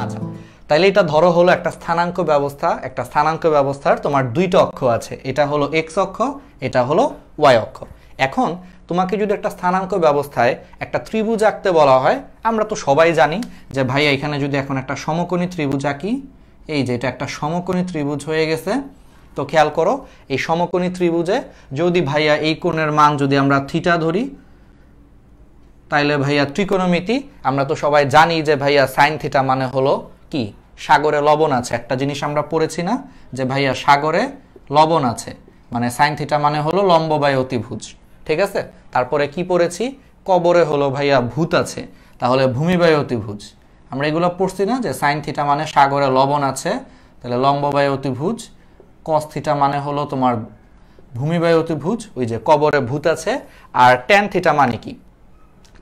আচ্ছা, তাইলে এটা ধরো হলো একটা স্থানাঙ্ক ব্যবস্থা। একটা স্থানাঙ্ক ব্যবস্থার তোমার দুইটা অক্ষ আছে, এটা হলো এক্স অক্ষ, এটা হলো ওয়াই অক্ষ। এখন তোমাকে যদি একটা স্থানাঙ্ক ব্যবস্থায় একটা ত্রিভুজ আঁকতে বলা হয়, আমরা তো সবাই জানি যে ভাইয়া এখানে যদি এখন একটা সমকোণী ত্রিভুজ আঁকি, এই যে এটা একটা সমকোণী ত্রিভুজ হয়ে গেছে। তো খেয়াল করো, এই সমকোণী ত্রিভুজে যদি ভাইয়া এই কোণের মান যদি আমরা থিটা ধরি, তাইলে ভাইয়া ত্রিকোণমিতি আমরা তো সবাই জানি যে ভাইয়া সাইন থিটা মানে হলো কি, সাগরে লবণ আছে। একটা জিনিস আমরা পড়েছি না যে ভাইয়া সাগরে লবণ আছে, মানে সাইন থিটা মানে হলো লম্ব বাই অতিভুজ, ঠিক আছে। তারপরে কি পড়েছি, কবরে হলো ভাইয়া ভূত আছে, তাহলে ভূমি বাই অতিভুজ। আমরা এগুলো পড়ছি না যে সাইন থিটা মানে সাগরে লবণ আছে, তাহলে লম্ব বাই অতিভুজ। কস থিটা মানে হলো তোমার ভূমি বাই অতিভুজ, ওই যে কবরে ভূত আছে। আর ট্যান থিটা মানে কি,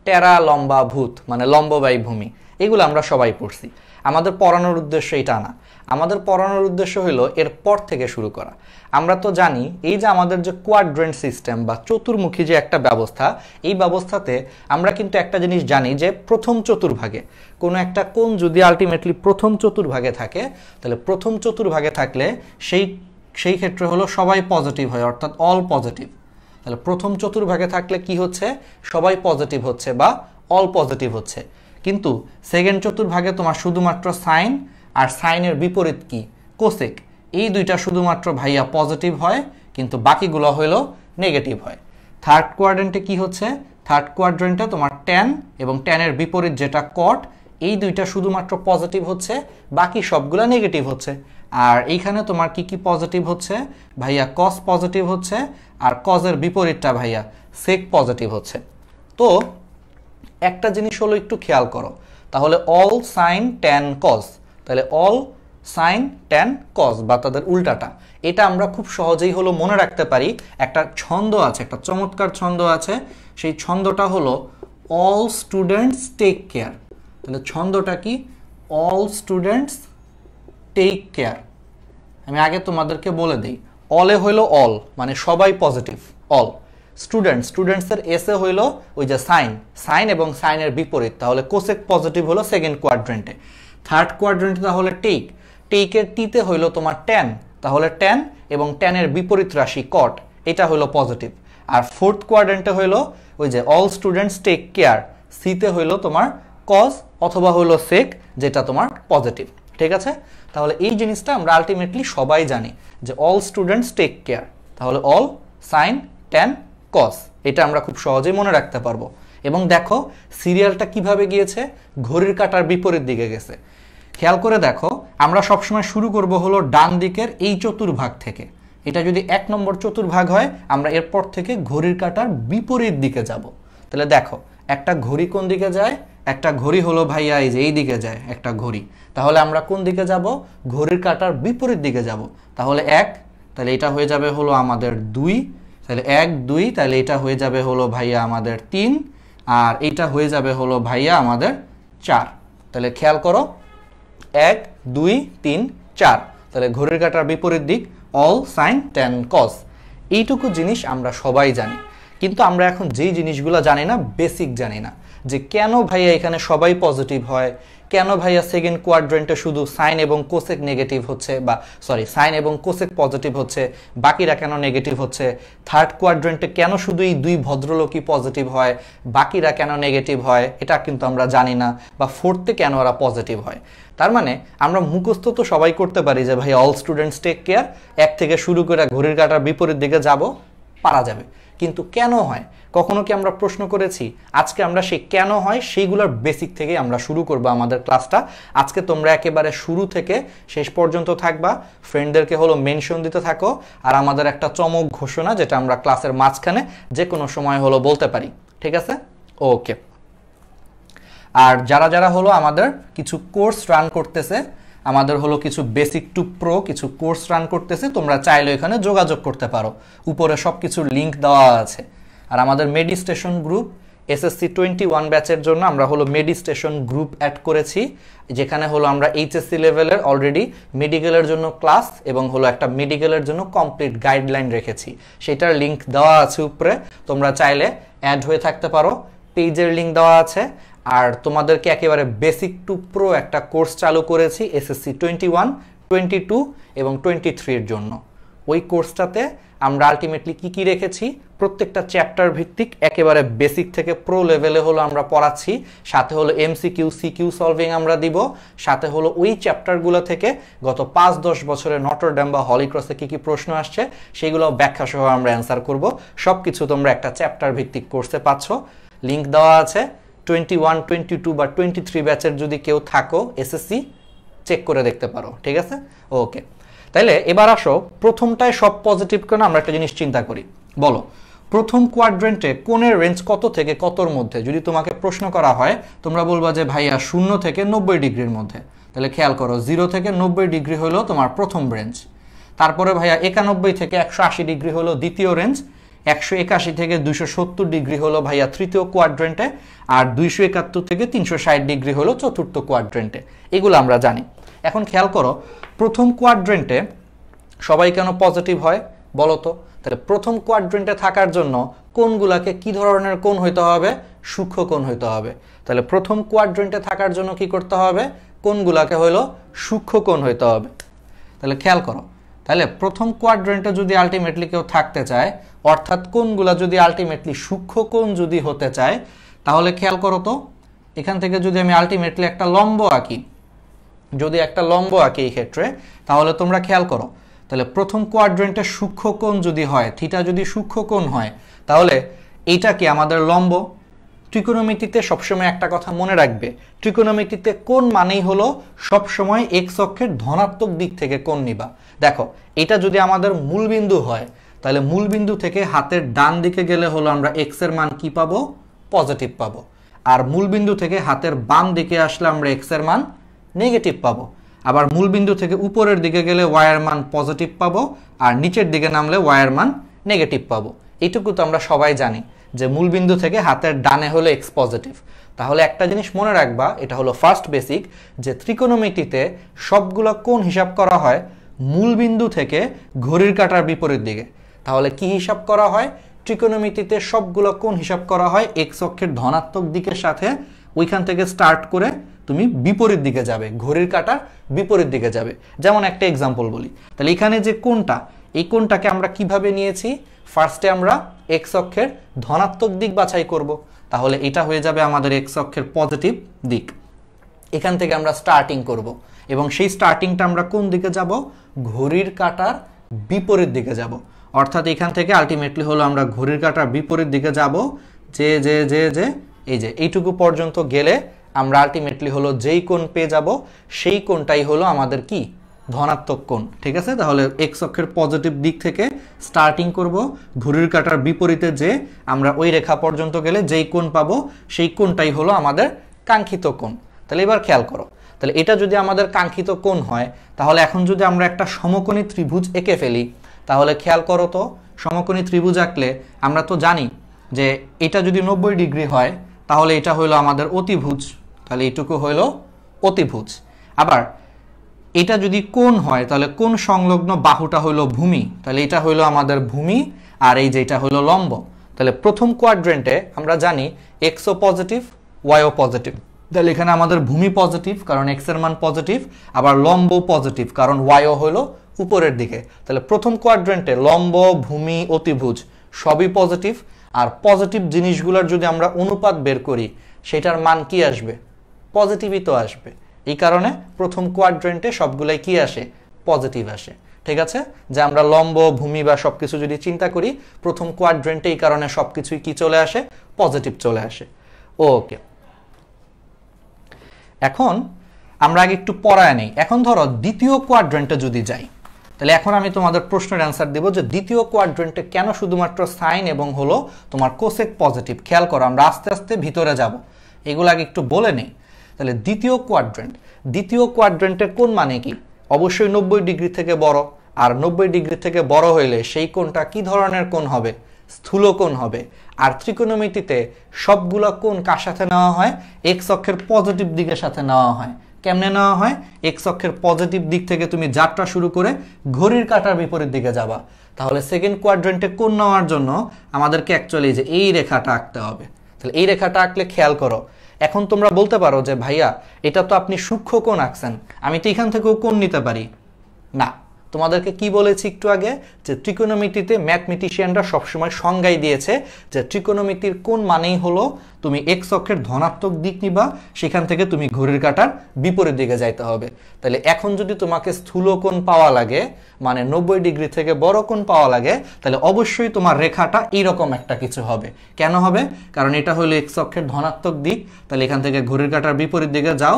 টেরা লম্বা ভূত, মানে লম্ব বাই ভূমি। এগুলো আমরা সবাই পড়ছি। আমাদের পড়ানোর উদ্দেশ্য এটা না, আমাদের পড়ানোর উদ্দেশ্য হলো এর পর থেকে শুরু করা। আমরা তো জানি এই যে আমাদের যে কোয়াড্রেন্ট সিস্টেম বা চতুর্মুখী যে একটা ব্যবস্থা, এই ব্যবস্থাতে আমরা কিন্তু একটা জিনিস জানি যে প্রথম চতুর্ভাগে কোনো একটা কোণ যদি আলটিমেটলি প্রথম চতুর্ভাগে থাকে, তাহলে প্রথম চতুর্ভাগে থাকলে সেই ক্ষেত্রে হলো সবাই পজিটিভ হয়, অর্থাৎ অল পজিটিভ। তাহলে প্রথম চতুর্ভাগে থাকলে কি হচ্ছে, সবাই পজিটিভ হচ্ছে বা অল পজিটিভ হচ্ছে। কিন্তু সেকেন্ড চতুর্ভাগে তোমার শুধুমাত্র সাইন আর সাইনের বিপরীত কি, কোসেক, এই দুইটা শুধুমাত্র ভাইয়া পজিটিভ হয়, কিন্তু বাকিগুলো হলো নেগেটিভ হয়। থার্ড কোয়াড্রেন্টে কি হচ্ছে, থার্ড কোয়াড্রেন্টে তোমার ট্যান এবং ট্যানের বিপরীত যেটা কট, এই দুইটা শুধুমাত্র পজিটিভ হচ্ছে, বাকি সবগুলো নেগেটিভ হচ্ছে। আর এইখানে তোমার কি কি পজিটিভ হচ্ছে ভাইয়া, কস পজিটিভ হচ্ছে, আর কজের বিপরীতটা ভাইয়া সেক পজিটিভ হচ্ছে। তো একটা জিনিস হলো একটু খেয়াল করো, তাহলে অল সাইন ট্যান কজ, তাহলে অল সাইন ট্যান কজ বা তাদের উল্টাটা, এটা আমরা খুব সহজেই হলো মনে রাখতে পারি। একটা ছন্দ আছে, একটা চমৎকার ছন্দ আছে, সেই ছন্দটা হলো অল স্টুডেন্টস টেক কেয়ার। তাহলে ছন্দটা কি, অল স্টুডেন্টস টেক কেয়ার। আমি আগে তোমাদেরকে বলে দিই, অলে হইলো অল মানে সবাই পজিটিভ, অল। স্টুডেন্টসের এসে হইলো ওই যে সাইন, সাইন এবং সাইনের বিপরীত, তাহলে কোসেক পজিটিভ হলো সেকেন্ড কোয়াড্রেন্টে। থার্ড কোয়াড্রেন্টে তাহলে টেকের টিতে হইলো তোমার ট্যান, তাহলে ট্যান এবং ট্যানের বিপরীত রাশি কট, এটা হইলো পজিটিভ। আর ফোর্থ কোয়াড্রেন্টে হইলো ওই যে অল স্টুডেন্টস টেক কেয়ার, সিতে হইলো তোমার কজ অথবা হইলো সেক, যেটা তোমার পজিটিভ, ঠিক আছে। তাহলে এই জিনিসটা আমরা আলটিমেটলি সবাই জানি যে অল স্টুডেন্টস টেক কেয়ার, তাহলে অল সাইন ট্যান কস, এটা আমরা খুব সহজেই মনে রাখতে পারবো। এবং দেখো সিরিয়ালটা কিভাবে গিয়েছে, ঘড়ির কাঁটার বিপরীত দিকে গেছে। খেয়াল করে দেখো, আমরা সবসময় শুরু করব হলো ডান দিকের এই চতুর্ভাগ থেকে। এটা যদি 1 নম্বর চতুর্ভাগ হয়, আমরা এরপর থেকে ঘড়ির কাঁটার বিপরীত দিকে যাব। তাহলে দেখো একটা ঘড়ি কোন দিকে যায়, একটা ঘড়ি হলো ভাইয়া এই যে এই দিকে যায় একটা ঘড়ি, তাহলে আমরা কোন দিকে যাব, ঘড়ির কাঁটার বিপরীত দিকে যাব। তাহলে 1, তাহলে এটা হয়ে যাবে হলো আমাদের 2, তাহলে 1 2, তাহলে এটা হয়ে যাবে হলো ভাইয়া আমাদের 3, আর এটা হয়ে যাবে হলো ভাইয়া আমাদের 4। তাহলে খেয়াল করো 1 2 3 4, তাহলে ঘড়ির কাঁটার বিপরীত দিক অল সাইন ট্যান কস। এইটুকু জিনিস আমরা সবাই জানি, কিন্তু আমরা এখন যেই জিনিসগুলো জানি না, বেসিক জানি না, যে কেন ভাইয়া এখানে সবাই পজিটিভ হয়, কেন ভাইয়া সেকেন্ড কোয়াড্রেন্টে শুধু সাইন এবং কোসেক নেগেটিভ হচ্ছে, বা সরি সাইন এবং কোসেক পজিটিভ হচ্ছে, বাকিরা কেন নেগেটিভ হচ্ছে। থার্ড কোয়াড্রেন্টে কেন শুধু এই দুই ভদ্রলোকই পজিটিভ হয়, বাকিরা কেন নেগেটিভ হয়, এটা কিন্তু আমরা জানি না। বা ফোর্থে কেন ওরা পজিটিভ হয়। তার মানে আমরা মুখস্থ তো সবাই করতে পারি যে ভাই অল স্টুডেন্টস টেক কেয়ার, 1 থেকে শুরু করে ঘড়ির কাঁটার বিপরীত দিকে যাব, পারা যাবে। কিন্তু কেন হয়, কখনো কি আমরা প্রশ্ন করেছি? আজকে আমরা সেই কেন হয় সেইগুলোর বেসিক থেকে আমরা শুরু করব আমাদের ক্লাসটা। আজকে তোমরা একেবারে শুরু থেকে শেষ পর্যন্ত থাকবা, ফ্রেন্ডদেরকে হলো মেনশন দিতে থাকো, আর আমাদের একটা চমক ঘোষণা যেটা আমরা ক্লাসের মাঝখানে যে কোনো সময় হলো বলতে পারি, ঠিক আছে? ওকে। আর যারা যারা হলো আমাদের কিছু কোর্স রান করতেছে, আমাদের হলো কিছু বেসিক টু প্রো কিছু কোর্স রান করতেছে, তোমরা চাইলে এখানে যোগাযোগ করতে পারো, উপরে সব কিছুর লিঙ্ক দেওয়া আছে। আর আমাদের মেডিস্টেশন গ্রুপ এসএসসি 21 ব্যাচের জন্য আমরা হলো মেডিস্টেশন গ্রুপ অ্যাড করেছি, যেখানে হলো আমরা এইচএসসি লেভেলের অলরেডি মেডিকেলের জন্য ক্লাস এবং হলো একটা মেডিকেলের জন্য কমপ্লিট গাইডলাইন রেখেছি, সেটার লিঙ্ক দেওয়া আছে উপরে, তোমরা চাইলে অ্যাড হয়ে থাকতে পারো। পেজের লিঙ্ক দেওয়া আছে। আর তোমাদেরকে একেবারে বেসিক টু প্রো একটা কোর্স চালু করেছি এসএসসি 21, 22 এবং 23 এর জন্য। ওই কোর্সটাতে আমরা আলটিমেটলি কি রেখেছি, প্রত্যেকটা চ্যাপ্টার ভিত্তিক একেবারে বেসিক থেকে প্রো লেভেলে হলো আমরা পড়াচ্ছি, সাথে হলো এমসিকিউ সিকিউ সলভিং আমরা দিব, সাথে হলো ওই চ্যাপ্টারগুলো থেকে গত 5-10 বছরে নটর ডেম বা হলি ক্রসে কি প্রশ্ন আসছে সেগুলো ব্যাখ্যা সহ আমরা অ্যান্সার করব। সব কিছু তোমরা একটা চ্যাপ্টার ভিত্তিক কোর্সে পাচ্ছ। লিঙ্ক দেওয়া আছে। 21, 22 বা 23 ব্যাচের যদি কেউ থাকো এসএসসি চেক করে দেখতে পারো, ঠিক আছে? ওকে, তাইলে এবার আসো প্রথমটায় সব পজিটিভ কেন আমরা একটা জিনিস চিন্তা করি। বলো প্রথম কোয়াড্রেন্টে কোণের রেঞ্জ কত থেকে কতর মধ্যে? যদি তোমাকে প্রশ্ন করা হয় তোমরা বলবা যে ভাইয়া 0 থেকে 90 ডিগ্রির মধ্যে। তাহলে খেয়াল করো 0 থেকে 90 ডিগ্রি হলো তোমার প্রথম রেঞ্জ। তারপরে ভাইয়া 91 থেকে 180 ডিগ্রি হলো দ্বিতীয় রেঞ্জ। 181 থেকে 270 ডিগ্রি হলো ভাইয়া তৃতীয় কোয়াড্রেন্টে। আর 271 থেকে 360 ডিগ্রি হলো চতুর্থ কোয়াড্রেন্টে। এগুলো আমরা জানি। এখন খেয়াল করো প্রথম কোয়াড্রেন্টে সবাই কেন পজিটিভ হয় বলো তো? তাহলে প্রথম কোয়াড্রেন্টে থাকার জন্য কোণগুলাকে কি ধরনের কোণ হইতে হবে? সূক্ষ্ম কোণ হইতে হবে। তাহলে প্রথম কোয়াড্রেন্টে থাকার জন্য কি করতে হবে? কোণগুলাকে হলো সূক্ষ্ম কোণ হইতে হবে। তাহলে খেয়াল করো, তাহলে প্রথম কোয়াড্রেন্টে যদি আলটিমেটলি কেউ থাকতে চায়, অর্থাৎ কোণগুলা যদি আলটিমেটলি সূক্ষ্ম কোণ যদি হতে চায়, তাহলে খেয়াল করো তো এখান থেকে যদি আমি আলটিমেটলি একটা লম্ব আঁকি, যদি একটা লম্ব আঁকি এই ক্ষেত্রে, তাহলে তোমরা খেয়াল করো তাহলে প্রথম কোয়াড্রেন্টে সূক্ষ্ম কোণ যদি হয়, থিটা যদি সূক্ষ্ম কোণ হয়, তাহলে এইটা কি আমাদের লম্ব। ত্রিকোণমিতিতে সবসময় একটা কথা মনে রাখবে, ত্রিকোণমিতিতে কোণ মানেই হলো সবসময় এক্স অক্ষের ধনাত্মক দিক থেকে কোণ নিবা। দেখো এটা যদি আমাদের মূলবিন্দু হয়, তাহলে মূলবিন্দু থেকে হাতের ডান দিকে গেলে হলো আমরা এক্স এর মান কি পাবো? পজিটিভ পাবো। আর মূলবিন্দু থেকে হাতের বাম দিকে আসলে আমরা এক্স এর মান নেগেটিভ পাবো। আবার মূলবিন্দু থেকে উপরের দিকে গেলে ওয়াই এর মান পজিটিভ পাবো, আর নিচের দিকে নামলে ওয়াই এর মান নেগেটিভ পাবো। এইটুকু তো আমরা সবাই জানি যে মূলবিন্দু থেকে হাতের ডানে হলো এক্স পজিটিভ। তাহলে একটা জিনিস মনে রাখবা, এটা হলো ফার্স্ট বেসিক, যে ত্রিকোণমিতিতে সবগুলো কোণ হিসাব করা হয় মূলবিন্দু থেকে ঘড়ির কাঁটার বিপরীত দিকে। তাহলে কি হিসাব করা হয়? ত্রিকোণমিতিতে সবগুলো কোণ হিসাব করা হয় এক্স অক্ষের ধনাত্মক দিকের সাথে। ওইখান থেকে স্টার্ট করে তুমি বিপরীত দিকে যাবে, ঘড়ির কাঁটার বিপরীত দিকে যাবে। যেমন একটা এক্সাম্পল বলি, তাহলে এখানে যে কোণটা, এই কোণটাকে আমরা কিভাবে নিয়েছি? ফার্স্টে আমরা এক্স অক্ষের ধনাত্মক দিক বাছাই করব। তাহলে এটা হয়ে যাবে আমাদের এক্স অক্ষের পজিটিভ দিক। এখান থেকে আমরা স্টার্টিং করব এবং সেই স্টার্টিংটা আমরা কোন দিকে যাব? ঘড়ির কাঁটার বিপরীত দিকে যাব। অর্থাৎ এখান থেকে আলটিমেটলি হলো আমরা ঘড়ির কাঁটার বিপরীত দিকে যাব, যে যে যে যে এই যে এইটুকু পর্যন্ত গেলে আমরা আলটিমেটলি হলো যেই কোণ পেয়ে যাব সেই কোণটাই হলো আমাদের কি? ধনাত্মক কোণ। ঠিক আছে? তাহলে এক্স অক্ষের পজিটিভ দিক থেকে স্টার্টিং করব, ঘড়ির কাঁটার বিপরীতে যে আমরা ওই রেখা পর্যন্ত গেলে যেই কোণ পাবো সেই কোণটাই হলো আমাদের কাঙ্ক্ষিত কোণ। তাহলে এবার খেয়াল করো, তাহলে এটা যদি আমাদের কাঙ্ক্ষিত কোণ হয়, তাহলে এখন যদি আমরা একটা সমকোণী ত্রিভুজ এঁকে ফেলি, তাহলে খেয়াল করো তো সমকোণী ত্রিভুজ আঁকলে আমরা তো জানি যে এটা যদি 90 ডিগ্রি হয় তাহলে এটা হইলো আমাদের অতিভুজ। তাহলে এইটুকু হইলো অতিভুজ। আবার এটা যদি কোণ হয় তাহলে কোণ সংলগ্ন বাহুটা হইলো ভূমি। তাহলে এটা হইলো আমাদের ভূমি, আর এই যে এটা হইলো লম্ব। তাহলে প্রথম কোয়াড্রেন্টে আমরা জানি এক্সও পজিটিভ, ওয়াইও পজিটিভ। তাহলে এখানে আমাদের ভূমি পজিটিভ কারণ এক্স এর মান পজিটিভ, আবার লম্ব পজিটিভ কারণ ওয়াইও হলো উপরের দিকে। তাহলে প্রথম কোয়াড্রেন্টে লম্ব, ভূমি, অতিভুজ সবই পজিটিভ। আর পজিটিভ জিনিসগুলোর যদি আমরা অনুপাত বের করি সেটার মান কি আসবে? পজিটিভই তো আসবে। এই কারণে প্রথম কোয়াড্রেন্টে সবগুলাই কি আসে? পজিটিভ আসে। ঠিক আছে? যে আমরা লম্ব, ভূমি বা সবকিছু যদি চিন্তা করি প্রথম কোয়াড্রেন্টে এই কারণে সবকিছুই কি চলে আসে? পজিটিভ চলে আসে। ওকে, এখন আমরা আগে একটু পড়ায় নেই। এখন ধরো দ্বিতীয় কোয়াড্রেন্টে যদি যাই, তাহলে এখন আমি তোমাদের প্রশ্নের অ্যান্সার দেব যে দ্বিতীয় কোয়াড্রেন্টে কেন শুধুমাত্র সাইন এবং হলো তোমার কোসেক পজিটিভ। খেয়াল করো, আমরা আস্তে আস্তে ভিতরে যাব, এগুলো আগে একটু বলে নেই। তাহলে দ্বিতীয় কোয়াড্রেন্টের কোণ মানে কি? অবশ্যই 90 ডিগ্রি থেকে বড়, আর 90 ডিগ্রি থেকে বড় হইলে সেই কোণটা কি ধরনের কোণ হবে? স্থূল কোণ হবে। আর ত্রিকোণমিতিতে সবগুলো কোণ কার সাথে নেওয়া হয়? এক্স অক্ষের পজিটিভ দিকের সাথে নেওয়া হয়। কেমনে নেওয়া হয়? এক্স অক্ষের পজিটিভ দিক থেকে তুমি যাত্রা শুরু করে ঘড়ির কাঁটার বিপরীত দিকে যাবা। তাহলে সেকেন্ড কোয়াড্রেন্টে কোণ নেওয়ার জন্য আমাদেরকে অ্যাকচুয়ালি যে এই রেখাটা আঁকতে হবে। তাহলে তাহলে এই রেখাটা আঁকলে খেয়াল করো। এখন তোমরা বলতে পারো যে ভাইয়া এটা তো আপনি সূক্ষ্ম কোণ আঁকছেন, আমি তো এখান থেকেও কোণ নিতে পারি। না, তোমাদেরকে কি বলেছি একটু আগে যে ত্রিকোণমিতিতে ম্যাথমেটিশিয়ানরা সবসময় সংজ্ঞায় দিয়েছে যে ত্রিকোণমিতির কোণ মানেই হলো তুমি এক্স অক্ষের ধনাত্মক দিক নিবা, সেখান থেকে তুমি ঘড়ির কাঁটার বিপরীত দিকে যাইতে হবে। তাহলে এখন যদি তোমাকে স্থূল কোণ পাওয়া লাগে, মানে 90 ডিগ্রি থেকে বড় কোণ পাওয়া লাগে, তাহলে অবশ্যই তোমার রেখাটা এইরকম একটা কিছু হবে। কেন হবে? কারণ এটা হলো এক্স অক্ষের ধনাত্মক দিক, তাহলে এখান থেকে ঘড়ির কাঁটার বিপরীত দিকে যাও,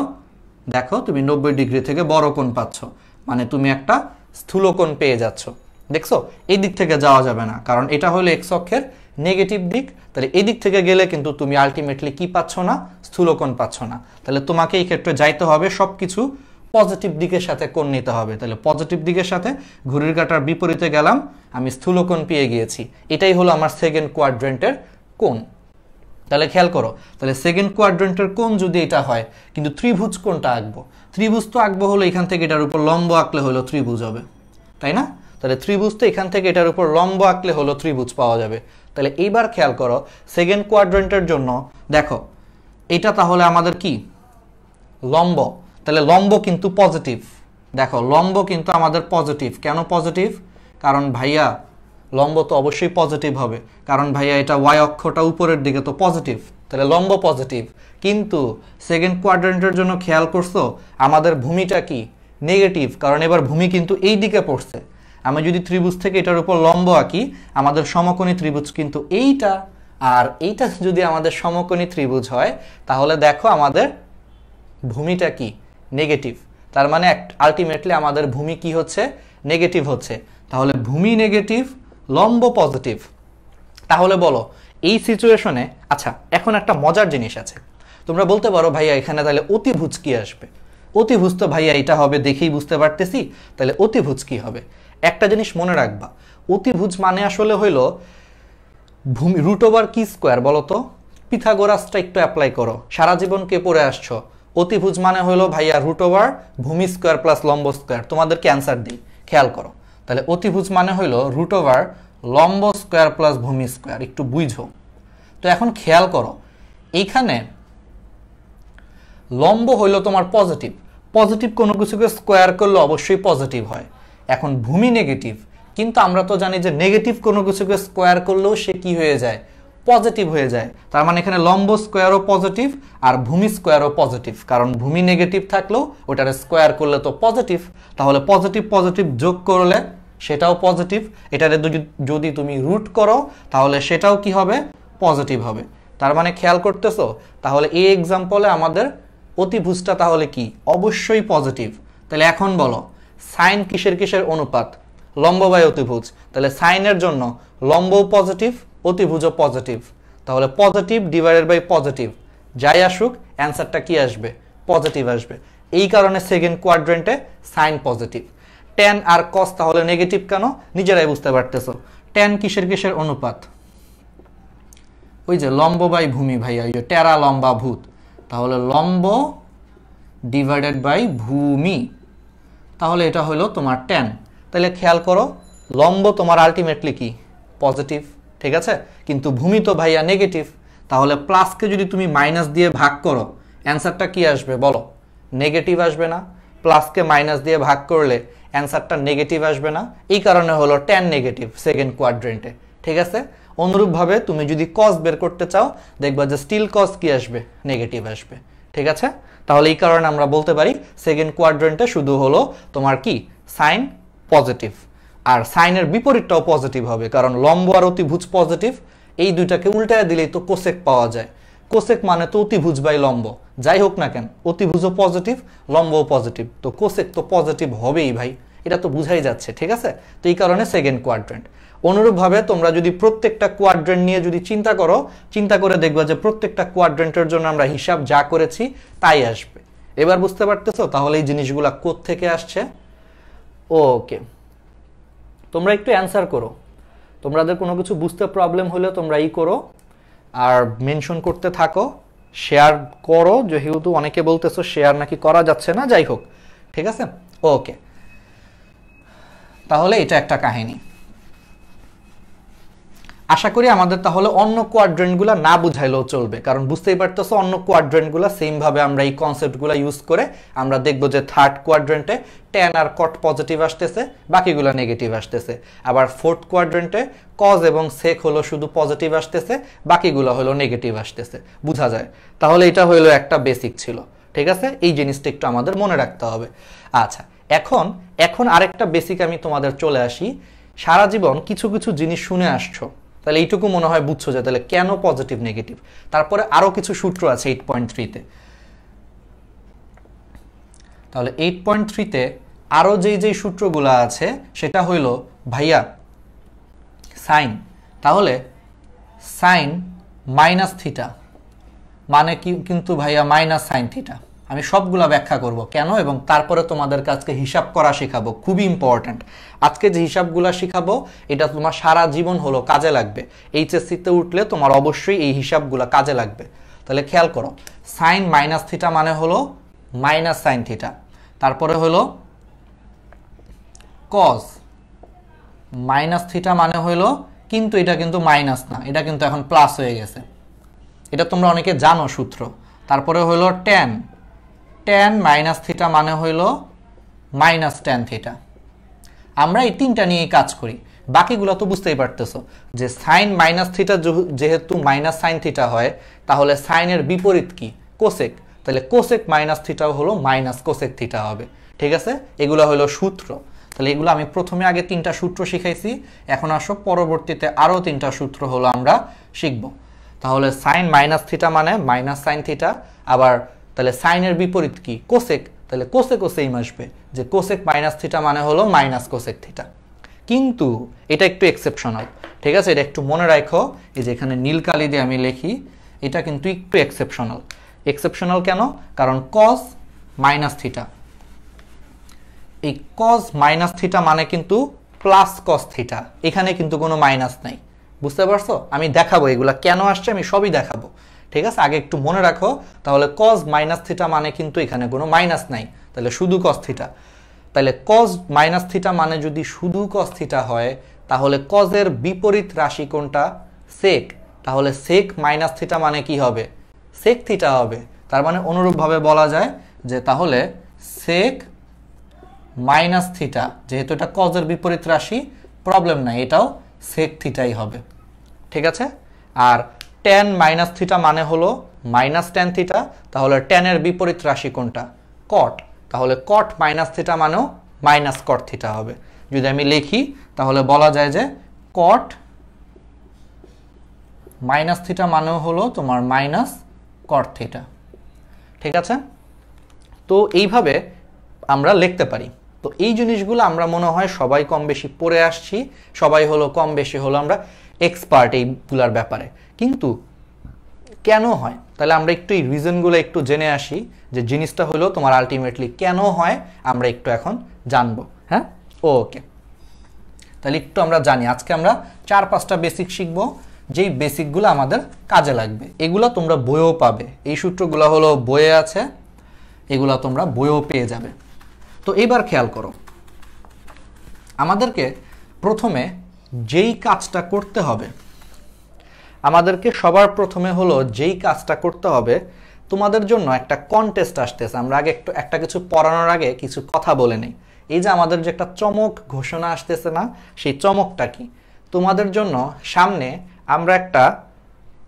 দেখো তুমি 90 ডিগ্রি থেকে বড় কোণ পাচ্ছ, মানে তুমি একটা স্থূলকোণ পেয়ে যাচ্ছ। দেখছো, এই দিক থেকে যাওয়া যাবে না, কারণ এটা হলো এক্স অক্ষের নেগেটিভ দিক। তাহলে এই দিক থেকে গেলে কিন্তু তুমি আলটিমেটলি কি পাচ্ছ না? স্থূলকোণ পাচ্ছ না। তাহলে তোমাকে এই ক্ষেত্রে যাইতে হবে সবকিছু পজিটিভ দিকের সাথে কোণ নিতে হবে। তাহলে পজিটিভ দিকের সাথে ঘড়ির কাঁটার বিপরীতে গেলাম, আমি স্থূলকোণ পেয়ে গিয়েছি। এটাই হলো আমার সেকেন্ড কোয়াড্রেন্টের কোণ। তাহলে খেয়াল করো, তাহলে সেকেন্ড কোয়াড্রেন্টের কোণ যদি এটা হয়, কিন্তু ত্রিভুজ কোণটা আঁকবো, ত্রিভুজ তো আঁকবো হলো এখান থেকে এটার উপর লম্ব আঁকলে হলো ত্রিভুজ হবে, তাই না? তাহলে ত্রিভুজ তো এখান থেকে এটার উপর লম্ব আঁকলে হলো ত্রিভুজ পাওয়া যাবে। তাহলে এইবার খেয়াল করো, সেকেন্ড কোয়াড্রেন্টের জন্য দেখো এটা তাহলে আমাদের কি লম্ব, তাহলে লম্ব কিন্তু পজিটিভ। দেখো লম্ব কিন্তু আমাদের পজিটিভ। কেন পজিটিভ? কারণ ভাইয়া লম্ব তো অবশ্যই পজিটিভ হবে, কারণ ভাইয়া এটা ওয়াই অক্ষটা উপরের দিকে, তো পজিটিভ, তাহলে লম্ব পজিটিভ। কিন্তু সেকেন্ড কোয়াড্রেন্টের জন্য খেয়াল করছো আমাদের ভূমিটা কি নেগেটিভ, কারণ এবার ভূমি কিন্তু এই দিকে পড়ছে। আমি যদি ত্রিভুজ থেকে এটার উপর লম্ব আঁকি, আমাদের সমকোণী ত্রিভুজ কিন্তু এইটা, আর এইটা যদি আমাদের সমকোণী ত্রিভুজ হয়, তাহলে দেখো আমাদের ভূমিটা কি নেগেটিভ। তার মানে আলটিমেটলি আমাদের ভূমি কি হচ্ছে? নেগেটিভ হচ্ছে। তাহলে ভূমি নেগেটিভ, লম্ব পজিটিভ। তাহলে বলো এই সিচুয়েশনে, আচ্ছা এখন একটা মজার জিনিস আছে, তোমরা বলতে পারো ভাইয়া এখানে তাহলে অতিভুজ কি আসবে? অতিভুজ তো ভাইয়া এটা হবে দেখেই বুঝতে পারতেছি, তাহলে অতিভুজ কি হবে? একটা জিনিস মনে রাখবা, অতিভুজ মানে আসলে হইলো ভূমি রুট ওভার কি স্কোয়ার, বলো তো? পিথাগোরাসটা একটু অ্যাপ্লাই করো, সারা জীবন কে পড়ে আসছো? অতিভুজ মানে হলো ভাইয়া রুট ওভার ভূমি স্কোয়ার প্লাস লম্ব স্কোয়ার। তোমাদেরকে অ্যান্সার দিই, খেয়াল করো। তাহলে অতিভুজ মানে হইলো রুট ওভার লম্ব স্কোয়ার প্লাস ভূমি স্কোয়ার, একটু বুঝো। তো এখন খেয়াল করো, এইখানে লম্ব হইলো তোমার পজিটিভ, পজিটিভ কোনো কিছুকে স্কোয়ার করলে অবশ্যই পজিটিভ হয়। এখন ভূমি নেগেটিভ, কিন্তু আমরা তো জানি যে নেগেটিভ কোনো কিছুকে স্কোয়ার করলেও সে কি হয়ে যায়? পজিটিভ হয়ে যায়। তার মানে এখানে লম্ব স্কোয়ারও পজিটিভ আর ভূমি স্কোয়ারও পজিটিভ, কারণ ভূমি নেগেটিভ থাকলেও ওটার স্কোয়ার করলে তো পজিটিভ। তাহলে পজিটিভ পজিটিভ যোগ করলে সেটাও পজিটিভ, এটারে যদি তুমি রুট করো তাহলে সেটাও কি হবে? পজিটিভ হবে। তার মানে খেয়াল করতেছো, তাহলে এই এক্সাম্পলে আমাদের অতিভুজটা তাহলে কি? অবশ্যই পজিটিভ। তাহলে এখন বলো সাইন কিসের কিসের অনুপাত? লম্ব বাই অতিভুজ। তাহলে সাইনের জন্য লম্বও পজিটিভ, অতিভুজও পজিটিভ। তাহলে পজিটিভ ডিভাইডেড বাই পজিটিভ, যাই আসুক অ্যান্সারটা কি আসবে? পজিটিভ আসবে। এই কারণে সেকেন্ড কোয়াড্রেন্টে সাইন পজিটিভ। ট্যান আর কস তাহলে নেগেটিভ কেন? নিজেরাই বুঝতে পারতেছো। ট্যান কিসের কিসের অনুপাত? ওই যে লম্ব বাই ভূমি ভাইয়া, ওই টেরা লম্বা ভূত, তাহলে লম্ব ডিভাইডেড বাই ভূমি, তাহলে এটা হলো তোমার ট্যান। তাহলে খেয়াল করো লম্ব তোমার আলটিমেটলি কি? পজিটিভ, ঠিক আছে, কিন্তু ভূমি তো ভাইয়া নেগেটিভ। তাহলে প্লাসকে যদি তুমি মাইনাস দিয়ে ভাগ করো, অ্যান্সারটা কি আসবে বলো? নেগেটিভ আসবে না? প্লাসকে মাইনাস দিয়ে ভাগ করলে অ্যান্সারটা নেগেটিভ আসবে না? এই কারণে হলো ট্যান নেগেটিভ সেকেন্ড কোয়াড্রেন্টে, ঠিক আছে। অনুরূপভাবে তুমি যদি কস বের করতে চাও, দেখবা যে স্টিল কস কি আসবে? নেগেটিভ আসবে, ঠিক আছে। তাহলে এই কারণে আমরা বলতে পারি সেকেন্ড কোয়াড্রেন্টে শুধু হলো তোমার কি? সাইন পজিটিভ, আর সাইনের বিপরীতটাও পজিটিভ হবে, কারণ লম্ব আর অতিভুজ পজিটিভ, এই দুইটাকে উল্টায় দিলেই তো কোসেক পাওয়া যায়। কোসেক মানে তো অতিভুজ বাই লম্ব, যাই হোক না কেন অতিভুজও পজিটিভ, লম্বও পজিটিভ, তো কোসেক তো পজিটিভ হবেই ভাই, এটা তো বুঝাই যাচ্ছে, ঠিক আছে। তো এই কারণে সেকেন্ড কোয়াড্রেন্ট। অনুরূপভাবে তোমরা যদি প্রত্যেকটা কোয়াড্রেন্ট নিয়ে যদি চিন্তা করে দেখবা যে প্রত্যেকটা কোয়াড্রেন্টের জন্য আমরা হিসাব যা করেছি তাই আসবে। এবার বুঝতে পারতেছো তাহলে এই জিনিসগুলা কোত্থেকে আসছে? ওকে, তোমরা একটু অ্যান্সার করো। তোমাদের কোনো কিছু বুঝতে প্রবলেম হলে তোমরা করো আর মেনশন করতে থাকো, শেয়ার করো, যেহেতু অনেকে বলতেছো শেয়ার নাকি করা যাচ্ছে না, যাই হোক, ঠিক আছে। ওকে, তাহলে এটা একটা কাহিনী। আশা করি আমাদের তাহলে অন্য কোয়াড্রেন্টগুলো না বুঝাইলেও চলবে, কারণ বুঝতেই পারতেছো অন্য কোয়াড্রেন্টগুলো সেম ভাবে আমরা এই কনসেপ্টগুলো ইউজ করে আমরা দেখব যে থার্ড কোয়াড্রেন্টে ট্যান আর কট পজিটিভ আসতেছে, বাকিগুলো নেগেটিভ আসতেছে। আবার ফোর্থ কোয়াড্রেন্টে কজ এবং সেক হলো শুধু পজিটিভ আসতেছে, বাকিগুলো হলো নেগেটিভ আসতেছে, বোঝা যায়। তাহলে এটা হলো একটা বেসিক ছিল, ঠিক আছে? এই জিনিসটা একটু আমাদের মনে রাখতে হবে। আচ্ছা, এখন আরেকটা বেসিক আমি তোমাদের চলে আসি। সারা জীবন কিছু কিছু জিনিস শুনে আসছো, তাহলে এইটুকু মনে হয় বুঝছো যে তাহলে কেন পজিটিভ নেগেটিভ। তারপরে আরো কিছু সূত্র আছে 8.3-তে। তাহলে 8.3-তে আরো যেই সূত্রগুলো আছে সেটা হইল ভাইয়া সাইন, তাহলে সাইন মাইনাস থিটা মানে কি কিন্তু ভাইয়া মাইনাস সাইন থিটা। আমি সবগুলা ব্যাখ্যা করব কেন, এবং তারপরে তোমাদের কাছে হিসাব করা শেখাবো, খুবই ইম্পর্ট্যান্ট। আজকে যে হিসাবগুলা শেখাবো এটা তোমার সারা জীবন হলো কাজে লাগবে। এইচএসসিতে উঠলে তোমার অবশ্যই এই হিসাবগুলা কাজে লাগবে। তাহলে খেয়াল করো, সাইন মাইনাস থিটা মানে হলো মাইনাস সাইন থিটা, তারপরে হলো কজ মাইনাস থিটা মানে হলো, কিন্তু এটা কিন্তু মাইনাস না, এটা কিন্তু এখন প্লাস হয়ে গেছে, এটা তোমরা অনেকে জানো সূত্র। তারপরে হলো ট্যান, ট্যান মাইনাস থিটা মানে হইল মাইনাস ট্যান থিটা। আমরা এই তিনটা নিয়েই কাজ করি, বাকিগুলো তো বুঝতেই পারতেছো যে সাইন মাইনাস থিটা যেহেতু মাইনাস সাইন থিটা হয়, তাহলে সাইনের বিপরীত কি? কোসেক, তাহলে কোসেক মাইনাস থিটাও হলো মাইনাস কোসেক থিটা হবে, ঠিক আছে? এগুলো হলো সূত্র। তাহলে এগুলো আমি প্রথমে আগে তিনটা সূত্র শিখাইছি, এখন আসো পরবর্তীতে আরো তিনটা সূত্র হলো আমরা শিখবো। তাহলে সাইন মাইনাস থিটা মানে মাইনাস সাইন থিটা, আবার তাহলে সাইনের বিপরীত কি? কোসেক, তাহলে কোসেকও সেম আসবে, যে কোসেক মাইনাস থিটা মানে হলো মাইনাস কোসেক থিটা। কিন্তু এটা একটু এক্সেপশনাল, ঠিক আছে? এটা একটু মনে রাখো, এই যে এখানে নীল কালি দিয়ে আমি লিখি, এটা কিন্তু একটু এক্সেপশনাল। এক্সেপশনাল কেন? কারণ কস মাইনাস থিটা, এই কস মাইনাস থিটা মানে কিন্তু প্লাস কস থিটা, এখানে কিন্তু কোনো মাইনাস নাই, বুঝতে পারছো? আমি দেখাবো এগুলা কেন আসছে, আমি সবই দেখাবো, ঠিক আছে? আগে একটু মনে রাখো। তাহলে কজ মাইনাস থিটা মানে কিন্তু এখানে কোনো মাইনাস নাই, তাহলে শুধু কস থিটা। তাহলে কজ মাইনাস থিটা মানে যদি শুধু কস থিটা হয়, তাহলে কজের বিপরীত রাশি কোনটা? সেক, তাহলে সেক মাইনাস থিটা মানে কি হবে? সেক থিটা হবে। তার মানে অনুরূপভাবে বলা যায় যে তাহলে সেক মাইনাস থিটা, যেহেতু এটা কজের বিপরীত রাশি, প্রবলেম নাই, এটাও সেক থিটাই হবে, ঠিক আছে? আর ট্যান মাইনাস থিটা মানে হলো মাইনাস ট্যান থিটা, তাহলে ট্যানের বিপরীত রাশি কোনটা? কট, তাহলে কট মাইনাস থিটা মানেও মাইনাস কট থিটা হবে। যদি আমি লিখি তাহলে বলা যায় যে কট মাইনাস থিটা মানেও হলো তোমার মাইনাস কট থিটা, ঠিক আছে? তো এইভাবে আমরা লিখতে পারি। তো এই জিনিসগুলো আমরা মনে হয় সবাই কম বেশি পড়ে আসছি, সবাই হলো কম বেশি হলো আমরা এক্সপার্ট এইগুলার ব্যাপারে। কিন্তু কেন হয়, তাহলে আমরা একটু এই রিজনগুলো একটু জেনে আসি, যে জিনিসটা হলো তোমার আলটিমেটলি কেন হয় আমরা একটু এখন জানবো। হ্যাঁ, ওকে, তাহলে একটু আমরা জানি। আজকে আমরা 4-5টা বেসিক শিখবো, যেই বেসিকগুলো আমাদের কাজে লাগবে। এগুলো তোমরা বইয়েও পাবে, এই সূত্রগুলো হলো বইয়ে আছে, এগুলো তোমরা বইয়েও পেয়ে যাবে। তো এবার খেয়াল করো, আমাদেরকে প্রথমে যেই কাজটা করতে হবে, আমাদেরকে সবার প্রথমে হলো যেই কাজটা করতে হবে, তোমাদের জন্য একটা কন্টেস্ট আসতেছে। আমরা আগে একটা কিছু পড়ানোর আগে কিছু কথা বলে নেই। এই যে আমাদের যে একটা চমক ঘোষণা আসতেছে না, সেই চমকটা কি? তোমাদের জন্য সামনে আমরা একটা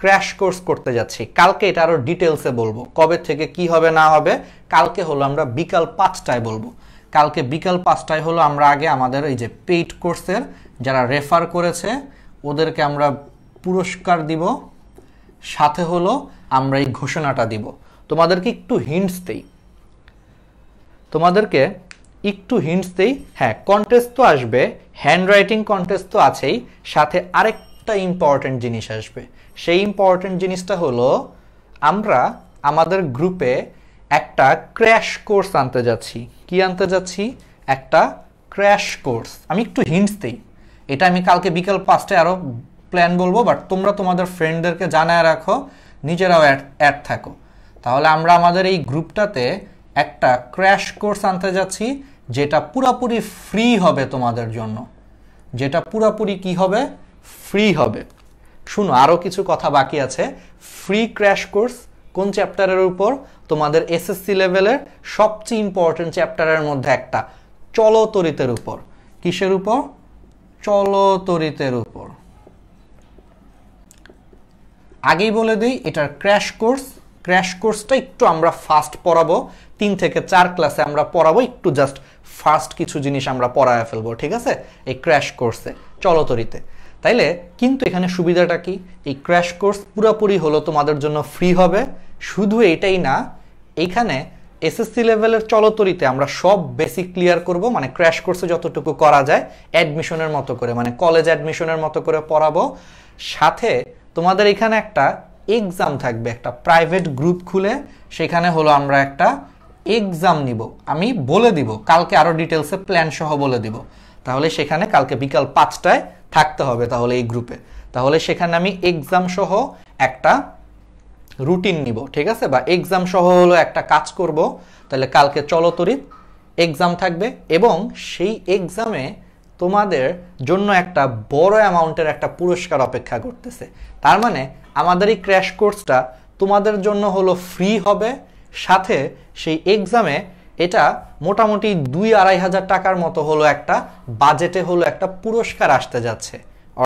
ক্র্যাশ কোর্স করতে যাচ্ছি। কালকে এটা আরো ডিটেলসে বলবো, কবে থেকে কি হবে না হবে। কালকে হলো আমরা বিকাল 5টায় বলবো। কালকে বিকাল 5টায় হলো আমরা আগে আমাদের এই যে পেইড কোর্সের যারা রেফার করেছে ওদেরকে আমরা পুরস্কার দিব, সাথে হলো আমরা এই ঘোষণাটা দিব। তোমাদেরকে একটু হিন্টস দেই, হ্যাঁ, কন্টেস্ট তো আসবে, হ্যান্ড রাইটিং কন্টেস্ট তো আছেই, সাথে আরেকটা ইম্পর্টেন্ট জিনিস আসবে। সেই ইম্পর্টেন্ট জিনিসটা হলো আমরা আমাদের গ্রুপে একটা ক্র্যাশ কোর্স আনতে যাচ্ছি। কি আনতে যাচ্ছি? একটা ক্র্যাশ কোর্স। আমি একটু হিন্টস দেই, এটা আমি কালকে বিকাল 5টায় আরো প্ল্যান বলবো, বাট তোমরা তোমাদের ফ্রেন্ডদেরকে জানায় রাখো, নিজেরাও অ্যাড থাকো। তাহলে আমরা আমাদের এই গ্রুপটাতে একটা ক্র্যাশ কোর্স আনতে যাচ্ছি, যেটা পুরোপুরি ফ্রি হবে তোমাদের জন্য, যেটা পুরোপুরি কি হবে? ফ্রি হবে। শুনো আরো কিছু কথা বাকি আছে। ফ্রি ক্র্যাশ কোর্স কোন চ্যাপ্টারের উপর? তোমাদের এসএসসি লেভেলের সবচেয়ে ইম্পর্টেন্ট চ্যাপ্টারের মধ্যে একটা, চলতরিতের উপর। কিসের উপর? চলতরিতের উপর। আগেই বলে দিই এটার ক্র্যাশ কোর্স, ক্র্যাশ কোর্সটা একটু আমরা ফাস্ট পড়াবো, 3 থেকে 4 ক্লাসে আমরা পড়াবো, একটু জাস্ট ফার্স্ট কিছু জিনিস আমরা পড়ায় ফেলবো, ঠিক আছে, এই ক্র্যাশ কোর্সে চলতরিতে। তাইলে কিন্তু এখানে সুবিধাটা কি? এই ক্র্যাশ কোর্স পুরোপুরি হলো তোমাদের জন্য ফ্রি হবে। শুধু এটাই না, এইখানে এসএসসি লেভেলের চলতরিতে আমরা সব বেসিক ক্লিয়ার করব, মানে ক্র্যাশ কোর্সে যতটুকু করা যায় অ্যাডমিশনের মতো করে, মানে কলেজ অ্যাডমিশনের মতো করে পড়াবো। সাথে তোমাদের এখানে একটা এক্সাম থাকবে, একটা প্রাইভেট গ্রুপ খুলে সেখানে হলো আমরা একটা এক্সাম নিব। আমি বলে দিব কালকে আরো ডিটেলসে প্ল্যান সহ বলে দিব। তাহলে সেখানে কালকে বিকাল 5টায় থাকতে হবে তাহলে এই গ্রুপে। তাহলে সেখানে আমি এক্সাম সহ একটা রুটিন নিব, ঠিক আছে, বা এক্সাম সহ হলো একটা কাজ করব। তাহলে কালকে চলতরিত এক্সাম থাকবে এবং সেই এক্সামে তোমাদের জন্য একটা বড় অ্যামাউন্টের একটা পুরস্কার অপেক্ষা করতেছে। তার মানে আমাদের এই ক্র্যাশ কোর্সটা তোমাদের জন্য হলো ফ্রি হবে, সাথে সেই এক্সামে এটা মোটামুটি 2-2.5 হাজার টাকার মতো হলো একটা বাজেটে হলো একটা পুরস্কার আসতে যাচ্ছে।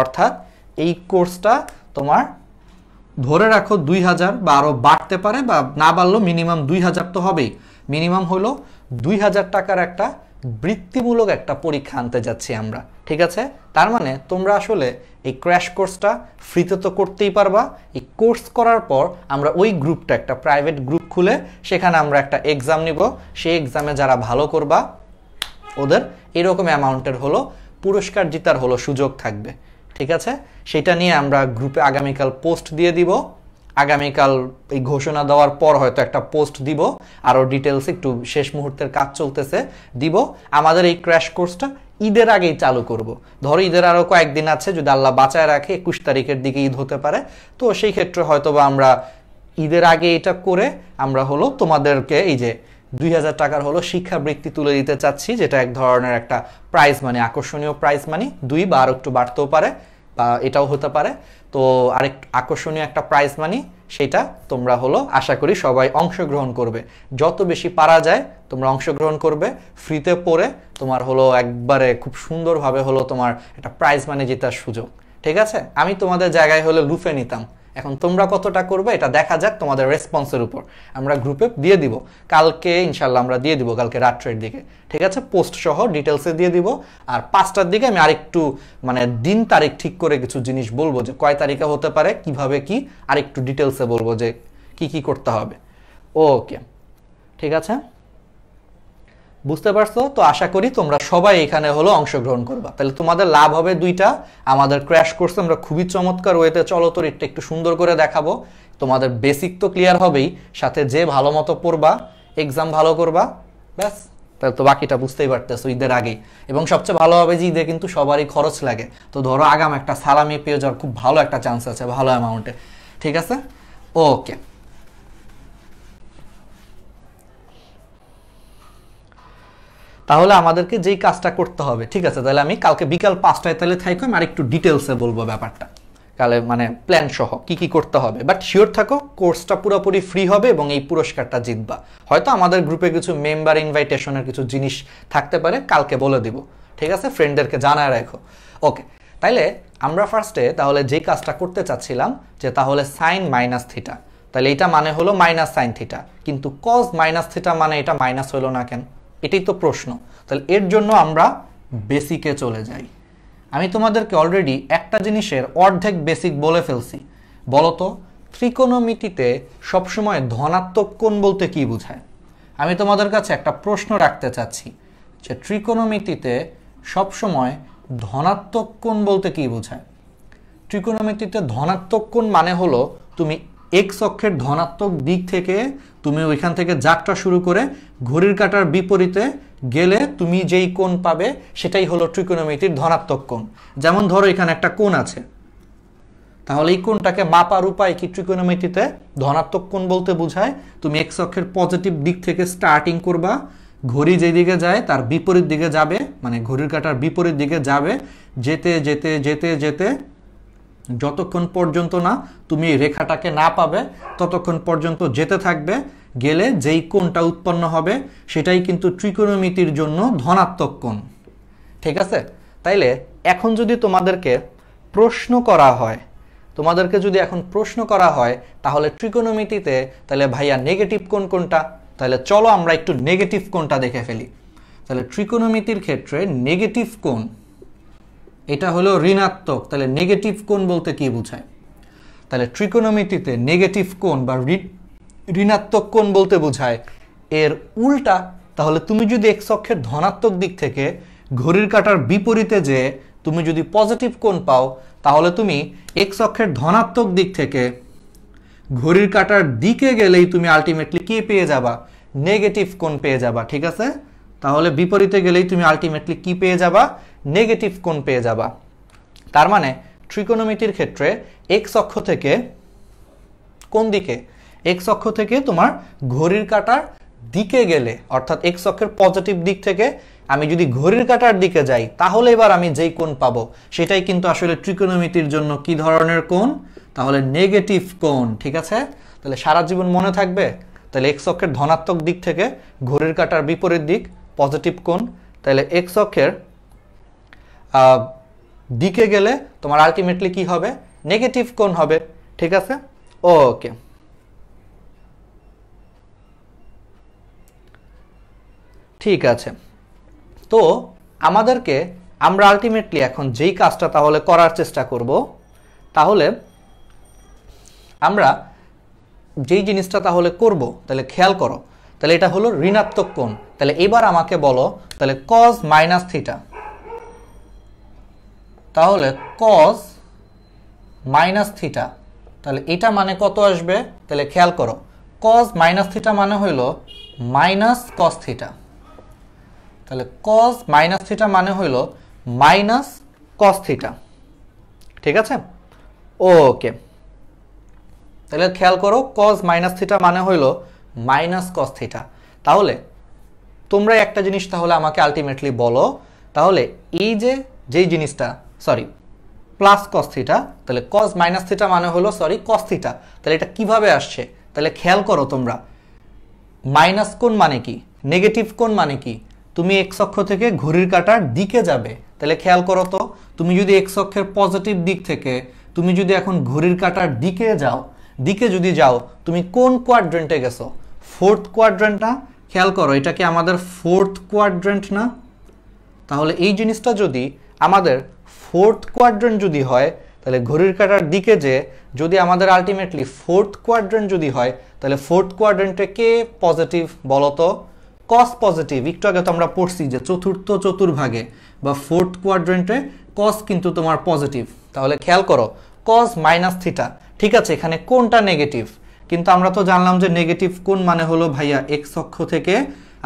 অর্থাৎ এই কোর্সটা তোমার ধরে রাখো 2000 বা আরো বাড়তে পারে, বা না বাড়লেও মিনিমাম 2000 তো হবেই। মিনিমাম হলো 2000 টাকার একটা বৃত্তিমূলক একটা পরীক্ষা আনতে যাচ্ছি আমরা, ঠিক আছে। তার মানে তোমরা আসলে এই ক্র্যাশ কোর্সটা ফ্রিতে তো করতেই পারবা। এই কোর্স করার পর আমরা ওই গ্রুপটা, একটা প্রাইভেট গ্রুপ খুলে সেখানে আমরা একটা এক্সাম নিব। সেই এক্সামে যারা ভালো করবা ওদের এরকম অ্যামাউন্টের হলো পুরস্কার জেতার হলো সুযোগ থাকবে, ঠিক আছে। সেটা নিয়ে আমরা গ্রুপে আগামীকাল পোস্ট দিয়ে দিব। আগামীকাল এই ঘোষণা দেওয়ার পর হয়তো একটা পোস্ট দিব, আরও ডিটেলস একটু শেষ মুহূর্তের কাজ চলতেছে দিব। আমাদের এই ক্র্যাশ কোর্সটা ঈদের আগেই চালু করব। ধরো ঈদের আরও কয়েকদিন আছে, যদি আল্লাহ বাঁচায় রাখে 21 তারিখের দিকে ঈদ হতে পারে, তো সেই ক্ষেত্রে হয়তো বা আমরা ঈদের আগে এটা করে আমরা হলো তোমাদেরকে এই যে 2000 টাকার হলো শিক্ষাবৃত্তি তুলে দিতে চাচ্ছি, যেটা এক ধরনের একটা প্রাইজ মানি, আকর্ষণীয় প্রাইজ মানি, 2 বা আরো একটু বাড়তেও পারে বা এটাও হতে পারে। তো আরেক আকর্ষণীয় একটা প্রাইজ মানি, সেটা তোমরা হলো আশা করি সবাই অংশগ্রহণ করবে। যত বেশি পারা যায় তোমরা অংশগ্রহণ করবে। ফ্রিতে পড়ে তোমার হলো একবারে খুব সুন্দরভাবে হলো তোমার একটা প্রাইজ মানি জেতার সুযোগ, ঠিক আছে। আমি তোমাদের জায়গায় হলে লুফে নিতাম। এখন তোমরা কতটা করবে এটা দেখা যাক তোমাদের রেসপন্সের উপর। আমরা গ্রুপে দিয়ে দিব কালকে, ইনশাল্লাহ আমরা দিয়ে দিব কালকে রাত্রের দিকে, ঠিক আছে, পোস্ট সহ ডিটেলসে দিয়ে দিব। আর 5টার দিকে আমি আরেকটু মানে দিন তারিখ ঠিক করে কিছু জিনিস বলবো, যে কয় তারিখে হতে পারে, কিভাবে কি, আরেকটু ডিটেলসে বলবো যে কি কি করতে হবে। ওকে, ঠিক আছে, বুঝতে পারছো তো? আশা করি তোমরা সবাই এখানে হলো অংশগ্রহণ করবা। তাহলে তোমাদের লাভ হবে দুইটা। আমাদের ক্র্যাশ কোর্সে আমরা খুবই চমৎকার ওয়েতে চলতরিতটা একটু সুন্দর করে দেখাবো। তোমাদের বেসিক তো ক্লিয়ার হবেই, সাথে যে ভালো মতো পড়বা, এক্সাম ভালো করবা, ব্যাস। তাহলে তো বাকিটা বুঝতেই পারতেছো ঈদের আগেই। এবং সবচেয়ে ভালো হবে যে ঈদে কিন্তু সবারই খরচ লাগে। তো ধরো আগাম একটা সালামি পেয়ে যাওয়ার খুব ভালো একটা চান্স আছে, ভালো অ্যামাউন্টে, ঠিক আছে। ওকে, তাহলে আমাদেরকে যেই কাজটা করতে হবে, ঠিক আছে, তাহলে আমি কালকে বিকাল 5টায় তাহলে থাকো, আমি আরেকটু ডিটেলসে বলবো ব্যাপারটা কালে, মানে প্ল্যান সহ কি কি করতে হবে। বাট শিওর থাকো কোর্সটা পুরোপুরি ফ্রি হবে এবং এই পুরস্কারটা জিতবা। হয়তো আমাদের গ্রুপে কিছু মেম্বার ইনভাইটেশনের কিছু জিনিস থাকতে পারে, কালকে বলে দিব, ঠিক আছে, ফ্রেন্ডদেরকে জানায় রাখো। ওকে, তাইলে আমরা ফার্স্টে তাহলে যে কাজটা করতে চাচ্ছিলাম যে তাহলে সাইন মাইনাস থিটা, তাহলে এটা মানে হলো মাইনাস সাইন থিটা, কিন্তু কজ মাইনাস থিটা মানে এটা মাইনাস হলো না কেন, এটাই তো প্রশ্ন। তাহলে এর জন্য আমরা বেসিকে চলে যাই। আমি তোমাদেরকে অলরেডি একটা জিনিসের অর্ধেক বেসিক বলে ফেলছি। বলতো ত্রিকোণমিতিতে সবসময় ধনাত্মক কোণ বলতে কি বোঝায়? আমি তোমাদের কাছে একটা প্রশ্ন রাখতে চাচ্ছি যে ত্রিকোণমিতিতে সবসময় ধনাত্মক কোণ বলতে কি বোঝায়? ত্রিকোণমিতিতে ধনাত্মক কোণ মানে হলো তুমি এক্স অক্ষের ধনাত্মক দিক থেকে তুমি ওইখান থেকে যাত্রা শুরু করে ঘড়ির কাঁটার বিপরীতে গেলে তুমি যেই কোণ পাবে সেটাই হলো ত্রিকোণমিতির ধনাত্মক কোণ। যেমন ধরো এখানে একটা কোণ আছে, তাহলে এই কোণটাকে মাপার উপায় কি? ত্রিকোণমিতিতে ধনাত্মক কোণ বলতে বোঝায় তুমি এক্স অক্ষের পজিটিভ দিক থেকে স্টার্টিং করবা, ঘড়ি যেদিকে যায় তার বিপরীত দিকে যাবে, মানে ঘড়ির কাঁটার বিপরীত দিকে যাবে, যেতে যেতে যেতে যেতে যতক্ষণ পর্যন্ত না তুমি এই রেখাটাকে না পাবে ততক্ষণ পর্যন্ত যেতে থাকবে, গেলে যেই কোণটা উৎপন্ন হবে সেটাই কিন্তু ত্রিকোণমিতির জন্য ধনাত্মক কোণ। ঠিক আছে? তাইলে এখন যদি তোমাদেরকে প্রশ্ন করা হয়, তাহলে ত্রিকোণমিতিতে তাহলে ভাইয়া নেগেটিভ কোণ কোনটা, তাহলে চলো আমরা একটু নেগেটিভ কোণটা দেখে ফেলি। তাহলে ত্রিকোণমিতির ক্ষেত্রে নেগেটিভ কোণ এটা হলো ঋণাত্মক। তাহলে নেগেটিভ কোণ বলতে কি বোঝায়? তাহলে ত্রিকোণমিতিতে নেগেটিভ কোণ বা ঋণাত্মক কোণ বলতে বোঝায় এর উল্টা। তাহলে তুমি যদি এক্স অক্ষের ধনাত্মক দিক থেকে ঘড়ির কাঁটার বিপরীতে যে তুমি যদি পজিটিভ কোণ পাও, তাহলে তুমি এক্স অক্ষের ধনাত্মক দিক থেকে ঘড়ির কাঁটার দিকে গেলেই তুমি আলটিমেটলি কি পেয়ে যাবা? নেগেটিভ কোণ পেয়ে যাবা। ঠিক আছে? তাহলে বিপরীতে গেলেই তুমি আলটিমেটলি কি পেয়ে যাবা? নেগেটিভ কোণ পেয়ে যাবা। তার মানে ত্রিকোণমিতির ক্ষেত্রে এক্স অক্ষ থেকে কোন দিকে? এক্স অক্ষ থেকে তোমার ঘড়ির কাঁটার দিকে গেলে, অর্থাৎ এক্স অক্ষের পজিটিভ দিক থেকে আমি যদি ঘড়ির কাঁটার দিকে যাই, তাহলে এবার আমি যেই কোণ পাবো সেটাই কিন্তু আসলে ত্রিকোণমিতির জন্য কি ধরনের কোণ? তাহলে নেগেটিভ কোণ। ঠিক আছে? তাহলে সারা জীবন মনে থাকবে। তাহলে এক্স অক্ষের ধনাত্মক দিক থেকে ঘড়ির কাঁটার বিপরীত দিক পজিটিভ কোণ। তাহলে এক্স অক্ষের দিকে গেলে তোমার আলটিমেটলি কি হবে? নেগেটিভ কোণ হবে। ঠিক আছে? ওকে, ঠিক আছে। তো আমরা আলটিমেটলি এখন যেই কাজটা তাহলে করার চেষ্টা করব, তাহলে আমরা যেই জিনিসটা তাহলে করব, তাহলে খেয়াল করো। তাহলে এটা হলো ঋণাত্মক কোণ। তাহলে এবার আমাকে বলো তাহলে cos মাইনাস থিটা, তাহলে cos মাইনাস থিটা, তাহলে এটা মানে কত আসবে? তাহলে খেয়াল করো, cos মাইনাস থিটা মানে হইল মাইনাস cos থিটা। তাহলে cos মাইনাস থিটা মানে হইল মাইনাস cos থিটা। ঠিক আছে? ওকে, তাহলে খেয়াল করো, cos মাইনাস থিটা মানে হইল মাইনাস cos থিটা। তাহলে তোমরা একটা জিনিস তাহলে আমাকে আলটিমেটলি বলো, তাহলে এই যেই জিনিসটা প্লাস cos থিটা, তাহলে cos মাইনাস থিটা মানে হলো cos থিটা। তাহলে এটা কিভাবে আসছে? তাহলে খেয়াল করো তোমরা, মাইনাস কোণ মানে কি? নেগেটিভ কোণ মানে কি? তুমি এক্স অক্ষ থেকে ঘড়ির কাঁটার দিকে যাবে। তাহলে খেয়াল করো তো, তুমি যদি এক্স অক্ষের পজিটিভ দিক থেকে তুমি যদি এখন ঘড়ির কাঁটার দিকে যদি যাও, তুমি কোন কোয়াড্রেন্টে গেছো? ফোর্থ কোয়াড্রেন্ট না? খেয়াল করো, এটা কি আমাদের ফোর্থ কোয়াড্রেন্ট না? তাহলে এই জিনিসটা যদি আমাদের ফোর্থ কোয়াড্রেন্ট যদি হয়, তাহলে ঘড়ির কাঁটার দিকে যদি আমাদের আলটিমেটলি ফোর্থ কোয়াড্রেন্ট যদি হয়, তাহলে ফোর্থ কোয়াড্রেন্টে কে পজিটিভ বলো তো? cos positive. একটু আগে তো আমরা পড়ছি যে চতুর্থ চতুর্ভাগে বা ফোর্থ কোয়াড্রেন্টে cos কিন্তু তোমার পজিটিভ। তাহলে খেয়াল করো, cos মাইনাস থিটা, ঠিক আছে, এখানে কোনটা নেগেটিভ? কিন্তু আমরা তো জানলাম যে নেগেটিভ কোণ মানে হলো ভাইয়া এক্স অক্ষ থেকে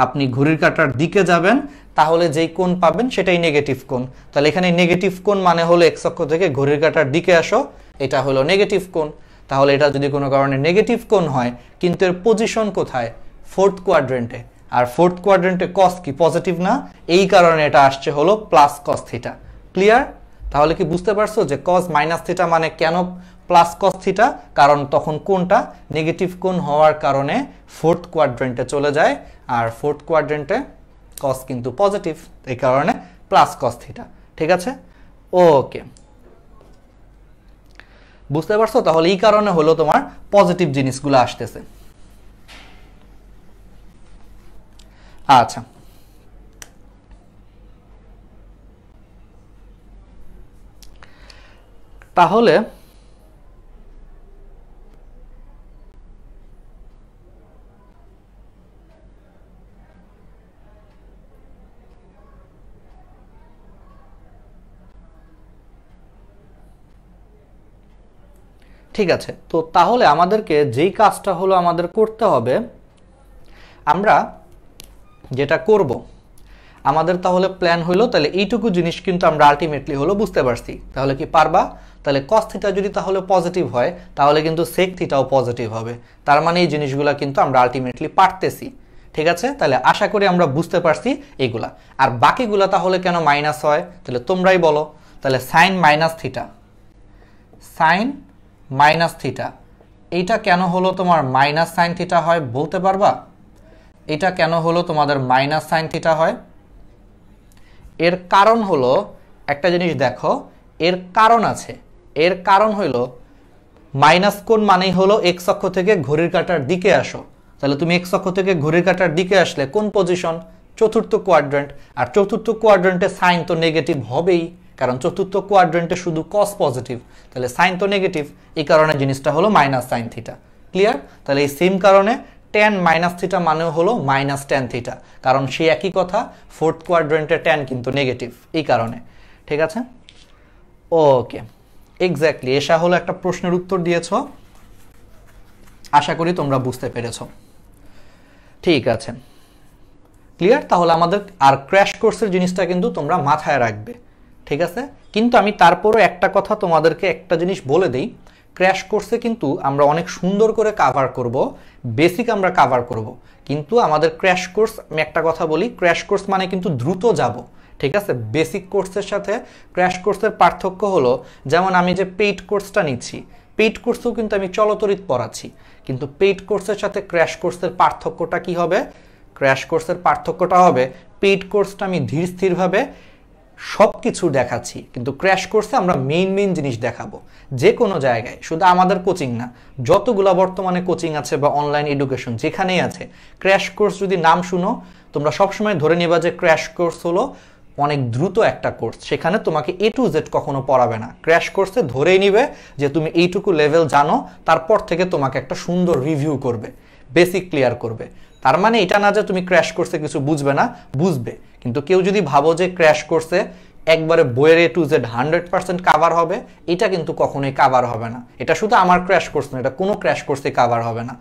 আপনি ঘড়ির কাঁটার দিকে যাবেন, তাহলে যেই কোণ পাবেন সেটাই নেগেটিভ কোণ। তাহলে এখানে নেগেটিভ কোণ মানে হলো এক্স অক্ষ থেকে ঘড়ির কাঁটার দিকে আসো, এটা হলো নেগেটিভ কোণ। তাহলে এটা যদি কোনো কারণে নেগেটিভ কোণ হয়, কিন্তু এর পজিশন কোথায়? ফোর্থ কোয়াড্রেন্টে। আর ফোর্থ কোয়াড্রেন্টে cos কি পজিটিভ না? এই কারণে এটা আসছে হলো প্লাস cos থিটা। ক্লিয়ার? তাহলে কি বুঝতে পারছো যে cos মাইনাস থিটা মানে কেন প্লাস cos থিটা? কারণ তখন কোণটা নেগেটিভ কোণ হওয়ার কারণে ফোর্থ কোয়াড্রেন্টে চলে যায়, আর ফোর্থ কোয়াড্রেন্টে cos কিন্তু পজিটিভ, এই কারণে প্লাস cos থিটা। ঠিক আছে? ওকে, বুঝতে পারছো? তাহলে এই কারণে হলো তোমার পজিটিভ জিনিসগুলো আসতেছে। আচ্ছা, তাহলে ঠিক আছে, তো তাহলে আমাদেরকে যেই কাজটা হলো আমাদের করতে হবে, আমরা যেটা করব, আমাদের তাহলে প্ল্যান হলো, তাহলে এইটুকু জিনিস কিন্তু আমরা আলটিমেটলি হলো বুঝতে পারছি। তাহলে কি পারবা? তাহলে cos থিটা যদি তাহলে পজিটিভ হয়, তাহলে কিন্তু sec থিটাও পজিটিভ হবে। তার মানে এই জিনিসগুলা কিন্তু আমরা আলটিমেটলি পারতেছি। ঠিক আছে? তাহলে আশা করি আমরা বুঝতে পারছি এইগুলা। আর বাকিগুলা তাহলে কেন মাইনাস হয়? তাহলে তোমরাই বলো। তাহলে sine minus theta, sine minus theta. এইটা কেন হলো তোমার মাইনাস সাইন থিটা হয় বলতে পারবা? এটা কেন হলো তোমাদের মাইনাস সাইন থিটা হয়? এর কারণ হলো, একটা জিনিস দেখো, এর কারণ আছে। এর কারণ হলো মাইনাস কোণ মানেই হলো এক্স অক্ষ থেকে ঘড়ির কাঁটার দিকে আসো। তাহলে তুমি এক্স অক্ষ থেকে ঘড়ির কাঁটার দিকে আসলে কোন পজিশন? চতুর্থ কোয়াড্রেন্ট। আর চতুর্থ কোয়াড্রেন্টে সাইন তো নেগেটিভ হবেই, কারণ চতুর্থ কোয়াড্রেন্টে শুধু কস পজিটিভ, তাহলে সাইন তো নেগেটিভ। এই কারণে জিনিসটা হলো মাইনাস সাইন থিটা। ক্লিয়ার? তাহলে এই সেম কারণে ট্যান মাইনাস থিটা মানেও হলো মাইনাস ট্যান থিটা, কারণ সেই একই কথা, ফোর্থ কোয়াড্রেন্টে ট্যান কিন্তু নেগেটিভ, এই কারণে। ঠিক আছে? ওকে, এক্স্যাক্টলি এসা হলো একটা প্রশ্নের উত্তর দিয়েছ। আশা করি তোমরা বুঝতে পেরেছ। ঠিক আছে, ক্লিয়ার? তাহলে আমাদের আর ক্র্যাশ কোর্সের জিনিসটা কিন্তু তোমরা মাথায় রাখবে। ঠিক আছে? কিন্তু আমি তারপরও একটা কথা তোমাদেরকে একটা জিনিস বলে দেই, ক্র্যাশ কোর্সে কিন্তু আমরা অনেক সুন্দর করে কাভার করব, বেসিক আমরা কাভার করব, কিন্তু আমাদের ক্র্যাশ কোর্স, আমি একটা কথা বলি, ক্র্যাশ কোর্স মানে কিন্তু দ্রুত যাব। ঠিক আছে? বেসিক কোর্সের সাথে ক্র্যাশ কোর্সের পার্থক্য হলো, যেমন আমি যে পেইড কোর্সটা নিচ্ছি, পেইড কোর্সেও কিন্তু আমি চলতরিৎ পড়াচ্ছি, কিন্তু পেইড কোর্সের সাথে ক্র্যাশ কোর্সের পার্থক্যটা কি হবে? ক্র্যাশ কোর্সের পার্থক্যটা হবে, পেইড কোর্সটা আমি ধীর স্থিরভাবে সব কিছু দেখাচ্ছি, কিন্তু ক্র্যাশ কোর্সে আমরা মেইন জিনিস দেখাবো যে কোনো জায়গায়, শুধু আমাদের কোচিং না, যতগুলা বর্তমানে কোচিং আছে বা অনলাইন এডুকেশন যেখানেই আছে, ক্র্যাশ কোর্স যদি নাম শুনো তোমরা সবসময় ধরে নিবা যে ক্র্যাশ কোর্স হলো অনেক দ্রুত একটা কোর্স, সেখানে তোমাকে A to Z কখনো পড়াবে না। ক্র্যাশ কোর্সে ধরেই নিবে যে তুমি এইটুকু লেভেল জানো, তারপর থেকে তোমাকে একটা সুন্দর রিভিউ করবে, বেসিক ক্লিয়ার করবে। তার মানে এটা না যে তুমি ক্র্যাশ কোর্সে কিছু বুঝবে না, বুঝবে। কিন্তু কেউ যদি ভাবো যে ক্র্যাশ কোর্সে একবারে বইয়ের A to Z 100% কাভার হবে, এটা কিন্তু কখনোই কাভার হবে না। এটা শুধু আমার ক্র্যাশ কোর্স না, এটা কোনো ক্র্যাশ কোর্সে কাভার হবে না।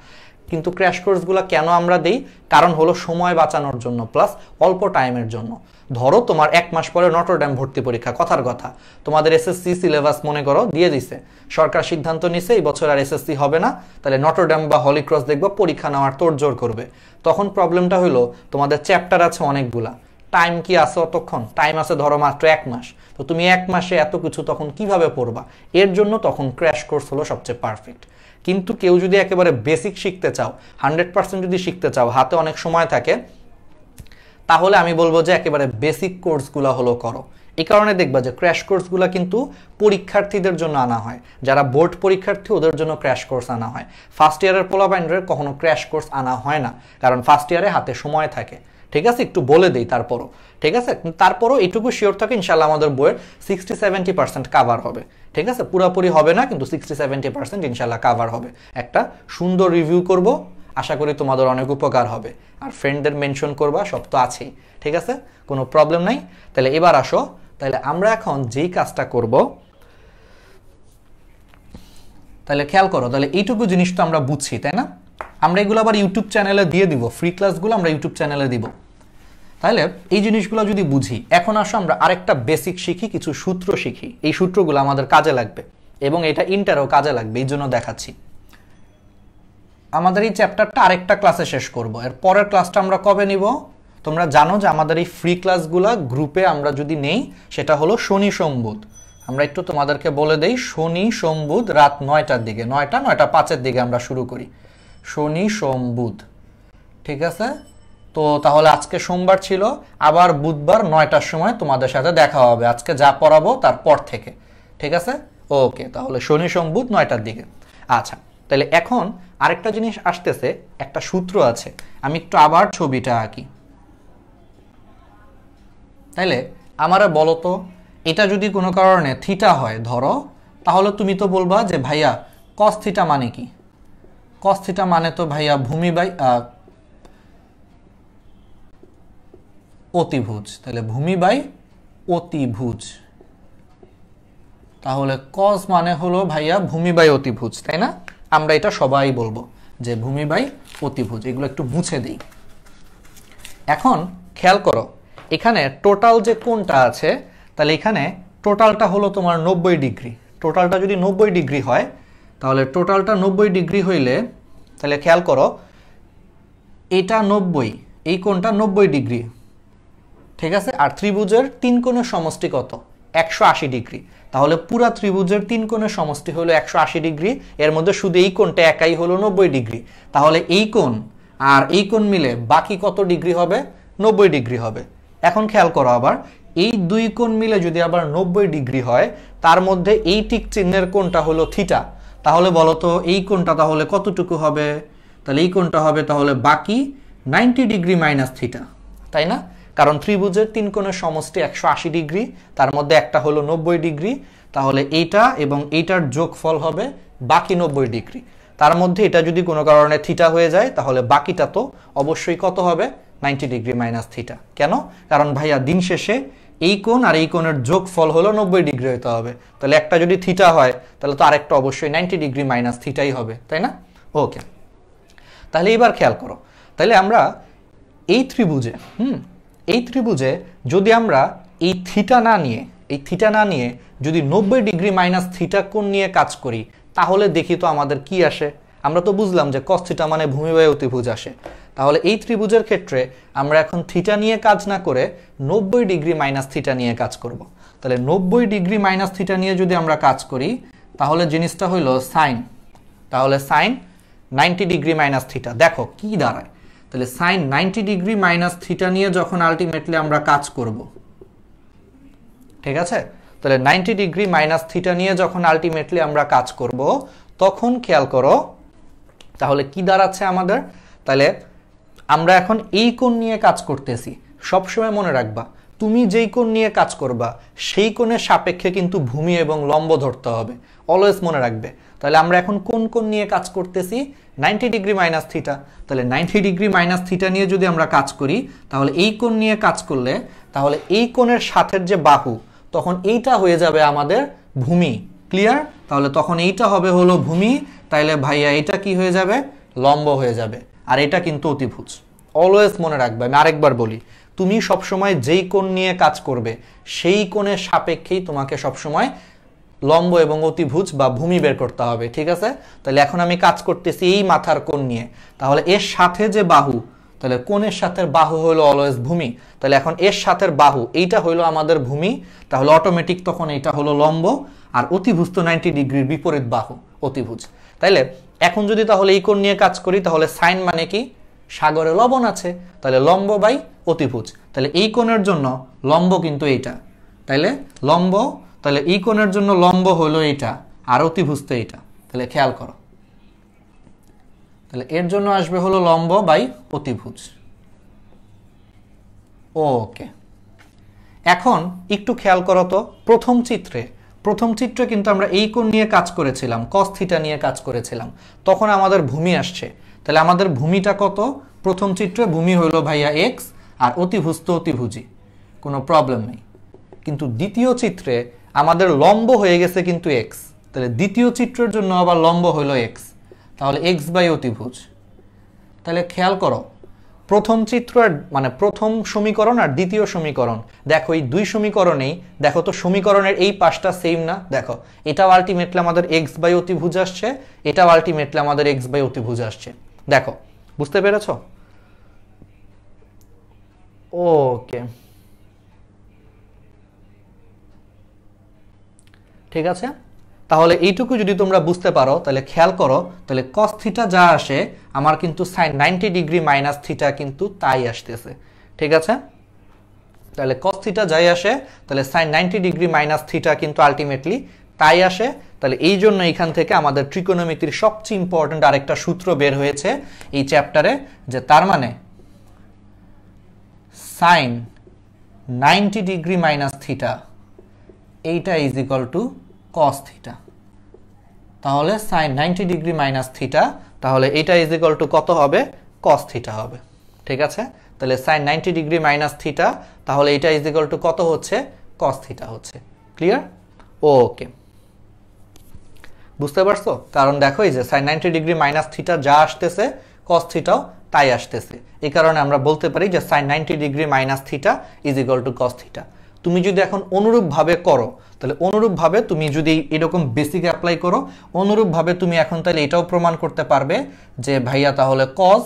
কিন্তু ক্র্যাশ কোর্সগুলো কেন আমরা দেই? কারণ হলো সময় বাঁচানোর জন্য, প্লাস অল্প টাইমের জন্য। ধরো তোমার 1 মাস পরে নটরডেম ভর্তি পরীক্ষা, কথার কথা, তোমাদের এসএসসি সিলেবাস মনে করো দিয়ে দিছে, সরকার সিদ্ধান্ত নিছে এই বছর আর এসএসসি হবে না, তাহলে নটরডেম বা হলি ক্রস দেখবো পরীক্ষা নেওয়ার তোড়জোড় করবে। তখন প্রবলেমটা হলো তোমাদের চ্যাপ্টার আছে অনেকগুলা, টাইম কি আছে অতক্ষণ? টাইম আছে ধরো মাত্র 1 মাস, তো তুমি 1 মাসে এত কিছু তখন কিভাবে পড়বা? এর জন্য তখন ক্র্যাশ কোর্স হলো সবচেয়ে পারফেক্ট। কিন্তু কেউ যদি একেবারে বেসিক শিখতে চাও, 100% যদি শিখতে চাও, হাতে অনেক সময় থাকে, তাহলে আমি বলবো যে একেবারে বেসিক কোর্সগুলো হলো করো। এই কারণে দেখবা যে ক্র্যাশ কোর্সগুলো কিন্তু পরীক্ষার্থীদের জন্য আনা হয়, যারা বোর্ড পরীক্ষার্থী ওদের জন্য ক্র্যাশ কোর্স আনা হয়। ফার্স্ট ইয়ারের পোলাপাইনদের কখনো ক্র্যাশ কোর্স আনা হয় না, কারণ ফার্স্ট ইয়ারে হাতে সময় থাকে। ঠিক আছে? একটু বলে দেই তারপরও। ঠিক আছে? তারপরও এইটুকু শিওর থাকে ইনশাল্লাহ আমাদের বইয়ের 60-70% কাভার হবে। ঠিক আছে? পুরোপুরি হবে না, কিন্তু 60-70% ইনশাল্লাহ কাভার হবে। একটা সুন্দর রিভিউ করব, আশা করি তোমাদের অনেক উপকার হবে। আর ফ্রেন্ডদের মেনশন করবা, সব তো আছেই। ঠিক আছে? কোনো প্রবলেম নাই। তাহলে এবার আসো, তাহলে আমরা এখন যেই কাজটা করব, তাহলে খেয়াল করো, তাহলে এইটুকু জিনিস তো আমরা বুঝছি, তাই না? আমরা এগুলো আবার ইউটিউব চ্যানেলে দিয়ে দিব, ফ্রি ক্লাসগুলো আমরা ইউটিউব চ্যানেলে দিব। তাহলে এই জিনিসগুলো যদি বুঝি, এখন আসো আমরা আরেকটা বেসিক শিখি, কিছু সূত্র শিখি। এই সূত্রগুলো আমাদের কাজে লাগবে এবং এটা ইন্টারও কাজে লাগবে, এই জন্য দেখাচ্ছি। আমাদের এই চ্যাপ্টারটা আরেকটা ক্লাসে শেষ করব, এর পরের ক্লাসটা আমরা কবে নিব? তোমরা জানো যে আমাদের এই ফ্রি ক্লাসগুলো গ্রুপে আমরা যদি নেই, সেটা হলো শনি সোম বুধ। আমরা একটু তোমাদেরকে বলে দেই, শনি সোম বুধ রাত 9টার দিকে, 9:05 দিকে আমরা শুরু করি, শনি সোম বুধ। ঠিক আছে? তো তাহলে আজকে সোমবার ছিল, আবার বুধবার 9টার সময় তোমাদের সাথে দেখা হবে, আজকে যা পড়াবো তারপর থেকে। ঠিক আছে? ওকে, তাহলে শনি সোম বুধ 9টার দিকে। আচ্ছা, তাহলে এখন আরেকটা জিনিস আসতেছে, একটা সূত্র আছে, আমি একটু আবার ছবিটা আঁকি। তাহলে আমারে বলো তো, এটা যদি কোনো কারণে থিটা হয় ধরো, তাহলে তুমি তো বলবা যে ভাইয়া কস থিটা মানে কি? কস থিটা মানে তো ভাইয়া ভূমি বাই অতিভুজ, তাহলে ভূমি বাই অতিভুজ। তাহলে কস মানে হলো ভাইয়া ভূমি বাই অতিভুজ, তাই না? আমরা এটা সবাই বলবো যে ভূমি বাই অতিভুজ। এগুলো একটু মুছে দিই। এখন খেয়াল করো, এখানে টোটাল যে কোণটা আছে, তাহলে এখানে টোটালটা হলো তোমার 90 ডিগ্রি। টোটালটা যদি 90 ডিগ্রি হয়, তাহলে টোটালটা 90 ডিগ্রি হইলে, তাহলে খেয়াল করো এটা 90, এই কোণটা 90 ডিগ্রি। ঠিক আছে? আর ত্রিভুজের 3 কোণের সমষ্টি কত? 180 ডিগ্রি। তাহলে পুরা ত্রিভুজের তিন কোণের সমষ্টি হলো 180 ডিগ্রি, এর মধ্যে শুধু এই কোণটা একাই হলো 90 ডিগ্রি। তাহলে এই কোণ আর এই কোণ মিলে বাকি কত ডিগ্রি হবে? 90 ডিগ্রি হবে। এখন খেয়াল করো আবার, এই দুই কোণ মিলে যদি আবার 90 ডিগ্রি হয়, তার মধ্যে এই টিক চিহ্নের কোণটা হলো থিটা। তাহলে বলো তো এই কোণটা তাহলে কতটুকু হবে? তাহলে এই কোণটা হবে তাহলে বাকি 90 ডিগ্রি মাইনাস থিটা, তাই না? কারণ ত্রিভুজের তিন কোণের সমষ্টি 180 ডিগ্রি, তার মধ্যে একটা হলো 90 ডিগ্রি, তাহলে এইটা এবং এইটার যোগফল হবে বাকি 90 ডিগ্রি। তার মধ্যে এটা যদি কোনো কারণে থিটা হয়ে যায়, তাহলে বাকিটা তো অবশ্যই কত হবে? 90 ডিগ্রি মাইনাস থিটা। কেন? কারণ ভাইয়া দিন শেষে এই কোণ আর এই কোণের যোগফল হলো 90 ডিগ্রি হতে হবে। তাহলে একটা যদি থিটা হয়, তাহলে তো আরেকটা অবশ্যই 90 ডিগ্রি মাইনাস থিটাই হবে, তাই না? ওকে, তাহলে এবার খেয়াল করো, তাহলে আমরা এই ত্রিভুজে যদি আমরা এই থিটা না নিয়ে যদি 90 ডিগ্রি মাইনাস থিটা কোণ নিয়ে কাজ করি, তাহলে দেখি তো আমাদের কি আসে। আমরা তো বুঝলাম যে cos থিটা মানে ভূমি বাই অতিভুজ আসে। তাহলে এই ত্রিভুজের ক্ষেত্রে আমরা এখন থিটা নিয়ে কাজ না করে 90 ডিগ্রি মাইনাস থিটা নিয়ে কাজ করব। তাহলে 90 ডিগ্রি মাইনাস থিটা নিয়ে যদি আমরা কাজ করি, তাহলে জিনিসটা হলো সাইন। তাহলে সাইন 90 ডিগ্রি মাইনাস থিটা, দেখো কি দাঁড়ায়। তাহলে সাইন 90 ডিগ্রি মাইনাস থিটা নিয়ে যখন আলটিমেটলি আমরা কাজ করব, ঠিক আছে? তাহলে 90 ডিগ্রি মাইনাস থিটা নিয়ে যখন আলটিমেটলি আমরা কাজ করব, তখন খেয়াল করো তাহলে কি দাঁড়াচ্ছে আমাদের। তাহলে আমরা এখন এই কোণ নিয়ে কাজ করতেছি। সবসময় মনে রাখবা, তুমি যেই কোণ নিয়ে কাজ করবা সেই কোণের সাপেক্ষে কিন্তু ভূমি এবং লম্ব ধরতে হবে, অলওয়েজ মনে রাখবে। তাহলে আমরা এখন কোন কোণ নিয়ে কাজ করতেছি? 90 ডিগ্রি মাইনাস থিটা। তাহলে 90 ডিগ্রি মাইনাস থিটা নিয়ে যদি আমরা কাজ করি, তাহলে এই কোণ নিয়ে কাজ করলে তাহলে এই কোণের সাথের যে বাহু, তখন এইটা হয়ে যাবে আমাদের ভূমি। ক্লিয়ার? তাহলে তখন এইটা হবে হলো ভূমি, তাইলে ভাইয়া এটা কি হয়ে যাবে? লম্ব হয়ে যাবে। আর এটা কিন্তু অতিভুজ, অলওয়েজ মনে রাখবে। আমি আরেকবার বলি, তুমি সবসময় যেই কোণ নিয়ে কাজ করবে সেই কোণের সাপেক্ষেই তোমাকে সবসময় লম্ব এবং অতিভুজ বা ভূমি বের করতে হবে, ঠিক আছে? তাহলে এখন আমি কাজ করতেছি এই মাথার কোণ নিয়ে, তাহলে এর সাথে যে বাহু, তাহলে কোণের সাথে বাহু হলো অলওয়েজ ভূমি। তাহলে এখন এর সাথে বাহু, এইটা হলো আমাদের ভূমি, তাহলে অটোমেটিক তখন এটা হলো লম্ব। আর অতিভুজ তো 90 ডিগ্রির বিপরীত বাহু, অতিভুজ। তাইলে এখন যদি তাহলে এই কোণ নিয়ে কাজ করি, তাহলে সাইন মানে কি? সাগরে লবণ আছে, তাহলে লম্ব বাই অতিভুজ। তাহলে এই কোণের জন্য লম্ব কিন্তু এইটা, তাইলে লম্ব, তাহলে এই কোণের জন্য লম্ব হলো এইটা আর অতিভুজ তো এইটা। তাহলে খেয়াল করো, তাহলে এর জন্য আসবে হলো লম্ব বাই অতিভুজ। ওকে, এখন একটু খেয়াল করো তো, প্রথম চিত্রে কিন্তু আমরা এই কোণ নিয়ে কাজ করেছিলাম, cos থিটা নিয়ে কাজ করেছিলাম, তখন আমাদের ভূমি আসছে। তাহলে আমাদের ভূমিটা কত? প্রথম চিত্রে ভূমি হলো ভাইয়া x, আর অতিভুজ তো অতিভুজই, কোনো প্রবলেম নেই। কিন্তু দ্বিতীয় চিত্রে আমাদের লম্ব হয়ে গেছে কিন্তু x, তাহলে দ্বিতীয় চিত্রের জন্য আবার লম্ব হলো x, তাহলে x বাই অতিভুজ। তাহলে খেয়াল করো, প্রথম চিত্র মানে প্রথম সমীকরণ আর দ্বিতীয় সমীকরণ, দেখো এই দুই সমীকরণেই দেখো তো সমীকরণের এই পাশটা সেম না? দেখো এটাও আলটিমেটলি আমাদের x বাই অতিভুজ আসছে, এটাও আলটিমেটলি আমাদের x বাই অতিভুজ আসছে। দেখো, বুঝতে পেরেছো? ওকে, ঠিক আছে। তাহলে এইটুকু যদি তোমরা বুঝতে পারো, তাহলে খেয়াল করো, তাহলে cos থিটা যা আসে আমার কিন্তু sin 90 ডিগ্রি মাইনাস থিটা কিন্তু তাই আসতেছে, ঠিক আছে? তাহলে cos থিটা যাই আসে, তাহলে sin 90 ডিগ্রি মাইনাস থিটা কিন্তু আলটিমেটলি তাই আসে। তাহলে এই জন্য এখান থেকে আমাদের ত্রিকোণমিতির সবচেয়ে ইম্পর্টেন্ট আরেকটা সূত্র বের হয়েছে এই চ্যাপ্টারে, যে তার মানে sin 90 ডিগ্রি মাইনাস থিটা এইটা is equal two cos theta. তাহলে sin 90 ডিগ্রি মাইনাস থিটা, তাহলে এটা ইজ ইকুয়াল টু কত হবে? cos থিটা হবে, ঠিক আছে? তাহলে sin 90 ডিগ্রি মাইনাস থিটা, তাহলে এটা ইজ ইকুয়াল টু কত হচ্ছে? cos থিটা হচ্ছে। ক্লিয়ার? ওকে, বুঝতে পারছো? কারণ দেখো এই যে sin 90 ডিগ্রি মাইনাস থিটা যা আসতেছে cos থিটাও তাই আসতেছে, এই কারণে আমরা বলতে পারি যে sin 90 degree minus theta is equal two cos theta. তুমি যদি এখন অনুরূপভাবে করো, তাহলে অনুরূপভাবে তুমি যদি এরকম বেসিক অ্যাপ্লাই করো, অনুরূপভাবে তুমি এখন তাহলে এটাও প্রমাণ করতে পারবে যে ভাইয়া তাহলে cos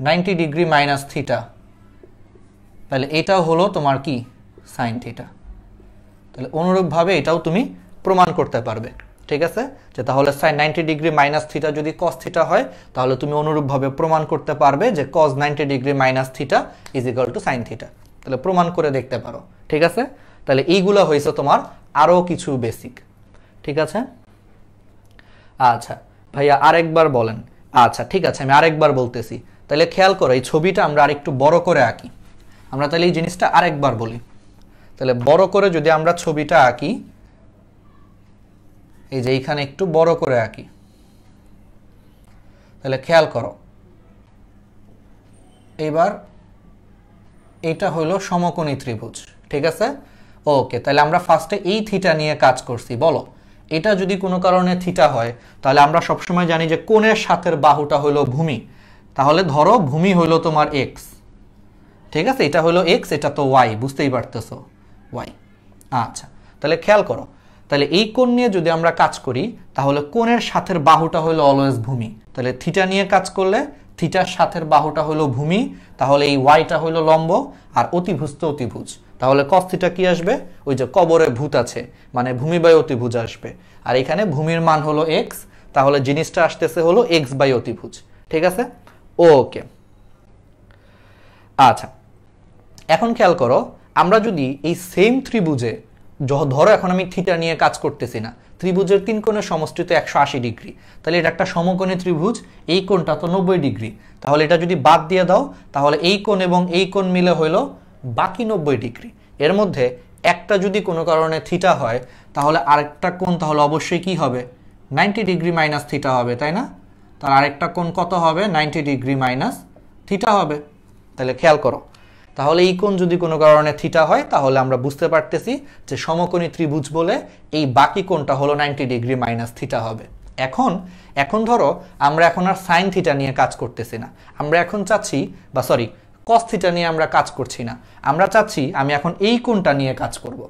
90 ডিগ্রি মাইনাস থিটা, তাহলে এটাও হলো তোমার কি? sin theta. তাহলে অনুরূপভাবে এটাও তুমি প্রমাণ করতে পারবে, ঠিক আছে? যে তাহলে sin 90 ডিগ্রি মাইনাস থিটা যদি cos থিটা হয় তাহলে তুমি অনুরূপভাবে প্রমাণ করতে পারবে যে cos 90 degree minus theta is equal two sin theta. তাহলে প্রমাণ করে দেখতে পারো, ঠিক আছে? তাহলে এইগুলো হয়েছে তোমার আরও কিছু বেসিক, ঠিক আছে? আচ্ছা ভাইয়া আরেকবার বলেন। আচ্ছা ঠিক আছে, আমি আরেকবার বলতেছি। তাহলে খেয়াল করো, এই ছবিটা আমরা আরেকটু বড় করে আঁকি। আমরা তাহলে এই জিনিসটা আরেকবার বলি। তাহলে বড় করে যদি আমরা ছবিটা আঁকি, এই যে এইখানে একটু বড় করে আঁকি, তাহলে খেয়াল করো এবার এটা হলো সমকোণী ত্রিভুজ, ঠিক আছে? ওকে, তাহলে আমরা ফার্স্টে এই থিটা নিয়ে কাজ করছি। বলো এটা যদি কোনো কারণে থিটা হয় তাহলে আমরা সবসময় জানি যে কোণের সাথের বাহুটা হলো ভূমি। তাহলে ধরো ভূমি হলো তোমার এক্স, ঠিক আছে? এটা হলো এক্স, এটা তো ওয়াই, বুঝতেই পারতেছো ওয়াই। আচ্ছা তাহলে খেয়াল করো, তাহলে এই কোণ নিয়ে যদি আমরা কাজ করি তাহলে কোণের সাথের বাহুটা হলো অলওয়েজ ভূমি। তাহলে থিটা নিয়ে কাজ করলে থিটার সাথের বাহুটা হলো ভূমি, তাহলে এই ওয়াইটা হলো লম্ব আর অতিভুজ তো অতিভুজ। তাহলে cos থিটা কি আসবে? ওই যে কবরে ভূত আছে মানে ভূমি বাই অতিভুজ আসবে। আর এখানে ভূমির মান হলো এক্স, তাহলে জিনিসটা আসতেছে হলো এক্স বাই অতিভুজ, ঠিক আছে? ওকে আচ্ছা, এখন খেয়াল করো আমরা যদি এই সেম ত্রিভুজে ধরো এখন আমি থিটা নিয়ে কাজ করতেছি না, ত্রিভুজের তিন কোণের সমষ্টি তো 180 ডিগ্রি, তাহলে এটা একটা সমকোণী ত্রিভুজ, এই কোণটা তো 90 ডিগ্রি। তাহলে এটা যদি বাদ দিয়ে দাও তাহলে এই কোণ এবং এই কোণ মিলে হইলো বাকি 90 ডিগ্রি। এর মধ্যে একটা যদি কোনো কারণে থিটা হয় তাহলে আরেকটা কোণ তাহলে অবশ্যই কি হবে? 90 ডিগ্রি মাইনাস থিটা হবে, তাই না? তার আরেকটা কোণ কত হবে? 90 ডিগ্রি মাইনাস থিটা হবে। তাহলে খেয়াল করো, তাহলে এই কোণ যদি কোনো কারণে থিটা হয় তাহলে আমরা বুঝতে পারতেছি যে সমকোণী ত্রিভুজ বলে এই বাকি কোণটা হলো 90 ডিগ্রি মাইনাস থিটা হবে। এখন ধরো আমরা এখন আর সাইন থিটা নিয়ে কাজ করতেছি না, আমরা এখন চাচ্ছি cos থিটা নিয়ে আমরা কাজ করছি না, আমরা চাচ্ছি আমি এখন এই কোণটা নিয়ে কাজ করব।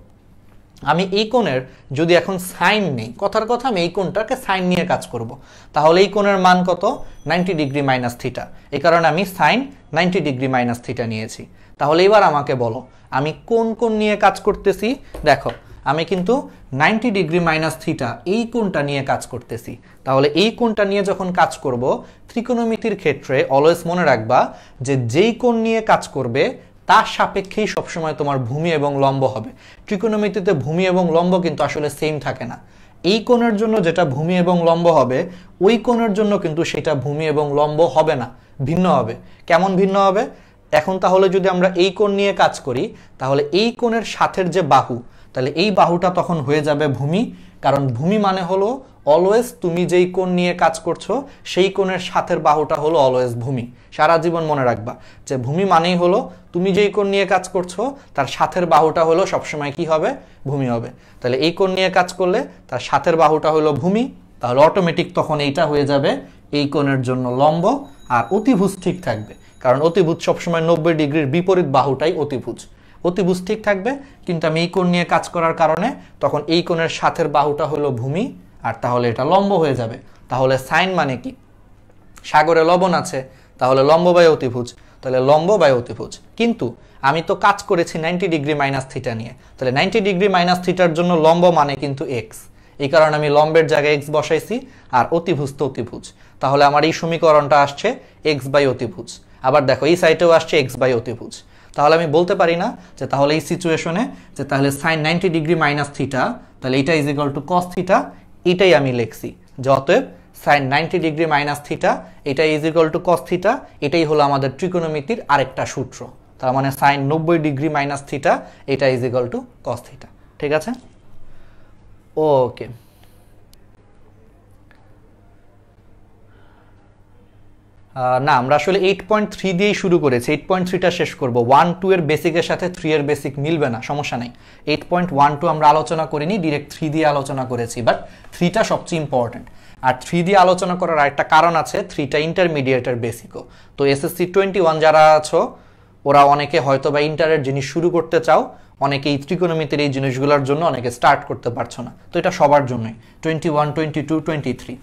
আমি এই কোণের যদি এখন সাইন নেই, কথার কথা আমি এই কোণটাকে সাইন নিয়ে কাজ করব, তাহলে এই কোণের মান কত? 90 ডিগ্রি মাইনাস থিটা। এই কারণে আমি সাইন 90 ডিগ্রি মাইনাস থিটা নিয়েছি। তাহলে এবার আমাকে বলো আমি কোন কোণ নিয়ে কাজ করতেছি? দেখো আমি কিন্তু 90 ডিগ্রি মাইনাস থিটা এই কোণটা নিয়ে কাজ করতেছি। তাহলে এই কোণটা নিয়ে যখন কাজ করব, ত্রিকোণমিতির ক্ষেত্রে অলওয়েজ মনে রাখবা যে যেই কোণ নিয়ে কাজ করবে তার সাপেক্ষেই সবসময় তোমার ভূমি এবং লম্ব হবে। ত্রিকোণমিতিতে ভূমি এবং লম্ব কিন্তু আসলে সেম থাকে না। এই কোণের জন্য যেটা ভূমি এবং লম্ব হবে ওই কোণের জন্য কিন্তু সেটা ভূমি এবং লম্ব হবে না, ভিন্ন হবে। কেমন ভিন্ন হবে? এখন তাহলে যদি আমরা এই কোণ নিয়ে কাজ করি তাহলে এই কোণের সাথের যে বাহু, তাহলে এই বাহুটা তখন হয়ে যাবে ভূমি, কারণ ভূমি মানে হলো অলওয়েজ তুমি যেই কোণ নিয়ে কাজ করছো সেই কোণের সাথের বাহুটা হলো অলওয়েজ ভূমি। সারা জীবন মনে রাখবা যে ভূমি মানেই হলো তুমি যেই কোণ নিয়ে কাজ করছো তার সাথের বাহুটা হলো সবসময় কি হবে? ভূমি হবে। তাহলে এই কোণ নিয়ে কাজ করলে তার সাথের বাহুটা হলো ভূমি, তাহলে অটোমেটিক তখন এইটা হয়ে যাবে এই কোণের জন্য লম্ব, আর অতিভুজ ঠিক থাকবে, কারণ অতিভুজ সবসময় 90 ডিগ্রির বিপরীত বাহুটাই অতিভুজ। অতিভুজ ঠিক থাকবে, কিন্তু আমি এই কোণ নিয়ে কাজ করার কারণে তখন এই কোণের সাথের বাহুটা হলো ভূমি, আর তাহলে এটা লম্ব হয়ে যাবে। তাহলে সাইন মানে কি? সাগরে লবণ আছে, তাহলে লম্ব বাই অতিভুজ, তাহলে লম্ব বাই অতিভুজ। কিন্তু আমি তো কাজ করেছি 90 ডিগ্রি মাইনাস থিটা নিয়ে, তাহলে 90 ডিগ্রি মাইনাস থিটার জন্য লম্ব মানে কিন্তু এক্স, এই কারণে আমি লম্বের জায়গায় এক্স বসাইছি, আর অতিভুজ তো অতিভুজ, তাহলে আমার এই সমীকরণটা আসছে এক্স বাই অতিভুজ। আবার দেখো এই সাইডেও আসছে এক্স বাই অতিভুজ। তাহলে আমি বলতে পারি না যে তাহলে এই সিচুয়েশনে যে তাহলে সাইন 90 ডিগ্রি মাইনাস থিটা, তাহলে এটা is equal to cos theta, এটাই আমি লিখছি যে অতএব সাইন 90 ডিগ্রি মাইনাস থিটা এটা is equal to cos theta, এটাই হলো আমাদের ত্রিকোণমিতির আরেকটা সূত্র। তার মানে সাইন 90 ডিগ্রি মাইনাস থিটা এটা is equal to cos theta, ঠিক আছে? ওকে, না আমরা আসলে 8.3 দিয়েই শুরু করেছি, 8.3টা শেষ করব। 1-2 এর বেসিকের সাথে 3 এর বেসিক মিলবে না, সমস্যা নেই। 8.12 আমরা আলোচনা করিনি, ডিরেক্ট 3 দিয়ে আলোচনা করেছি, বাট 3টা সবচেয়ে ইম্পর্টেন্ট। আর 3 দিয়ে আলোচনা করার আরেকটা কারণ আছে, 3টা ইন্টারমিডিয়েটের বেসিকও। তো এসএসসি 21 যারা আছো ওরা অনেকে হয়তো বা ইন্টারের জিনিস শুরু করতে চাও, অনেকে এই ত্রিকোণমিতির এই জিনিসগুলোর জন্য অনেকে স্টার্ট করতে পারছো না, তো এটা সবার জন্যই 21, 22, 23।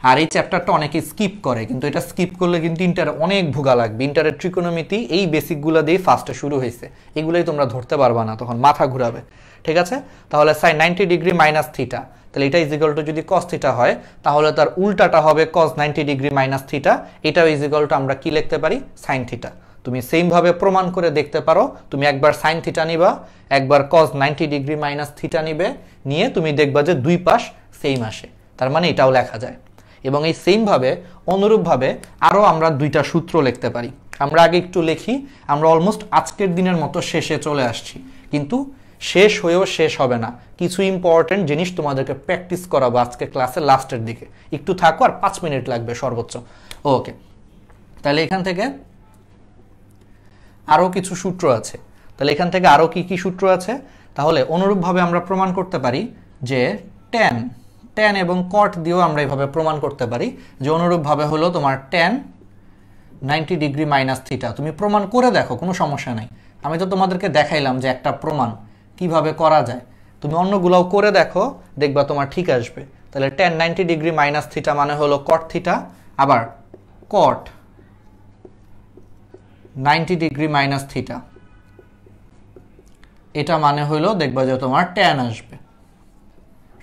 আর এই চ্যাপ্টারটা অনেকে স্কিপ করে, কিন্তু এটা স্কিপ করলে কিন্তু ইন্টারে অনেক ভোগা লাগবে। ইন্টারের ট্রিকোনোমিতি এই বেসিকগুলো দিয়ে ফার্স্টে শুরু হয়েছে, এগুলোই তোমরা ধরতে পারবা না, তখন মাথা ঘুরাবে। ঠিক আছে, তাহলে সাইন 90 ডিগ্রি মাইনাস থিটা, তাহলে এটা ইজিক্যাল টু যদি কস থিটা হয় তাহলে তার উল্টাটা হবে কস 90 ডিগ্রি মাইনাস থিটা, এটাও ইজিক্যাল টু আমরা কি লিখতে পারি সাইন থিটা। তুমি সেম ভাবে প্রমাণ করে দেখতে পারো, তুমি একবার সাইন থিটা নিবা, একবার কস 90 ডিগ্রি মাইনাস থিটা নিবে, নিয়ে তুমি দেখবা যে দুই পাশ সেম আসে, তার মানে এটাও লেখা যায়। এবং এই সেম ভাবে অনুরূপভাবে আরও আমরা দুইটা সূত্র লিখতে পারি। আমরা আগে একটু লিখি, আমরা অলমোস্ট আজকের দিনের মতো শেষে চলে আসছি, কিন্তু শেষ হয়েও শেষ হবে না, কিছু ইম্পর্টেন্ট জিনিস তোমাদেরকে প্র্যাকটিস করাবো আজকে ক্লাসের লাস্টের দিকে। একটু থাকো, আর 5 মিনিট লাগবে সর্বোচ্চ। ওকে, তাহলে এখান থেকে আরও কিছু সূত্র আছে। তাহলে এখান থেকে আরও কি কি সূত্র আছে, তাহলে অনুরূপভাবে আমরা প্রমাণ করতে পারি যে ট্যান এবং কট দিয়েও আমরা এইভাবে প্রমাণ করতে পারি যে অনুরূপভাবে হলো তোমার ট্যান 90 ডিগ্রি মাইনাস থিটা। তুমি প্রমাণ করে দেখো, কোনো সমস্যা নাই। আমি তো তোমাদেরকে দেখাইলাম যে একটা প্রমাণ কিভাবে করা যায়, তুমি অন্যগুলোও করে দেখো, দেখবা তোমার ঠিক আসবে। তাহলে ট্যান 90 ডিগ্রি মাইনাস থিটা মানে হলো কট থিটা, আবার কট 90 ডিগ্রি মাইনাস থিটা এটা মানে হলো দেখবা যে তোমার ট্যান আসবে,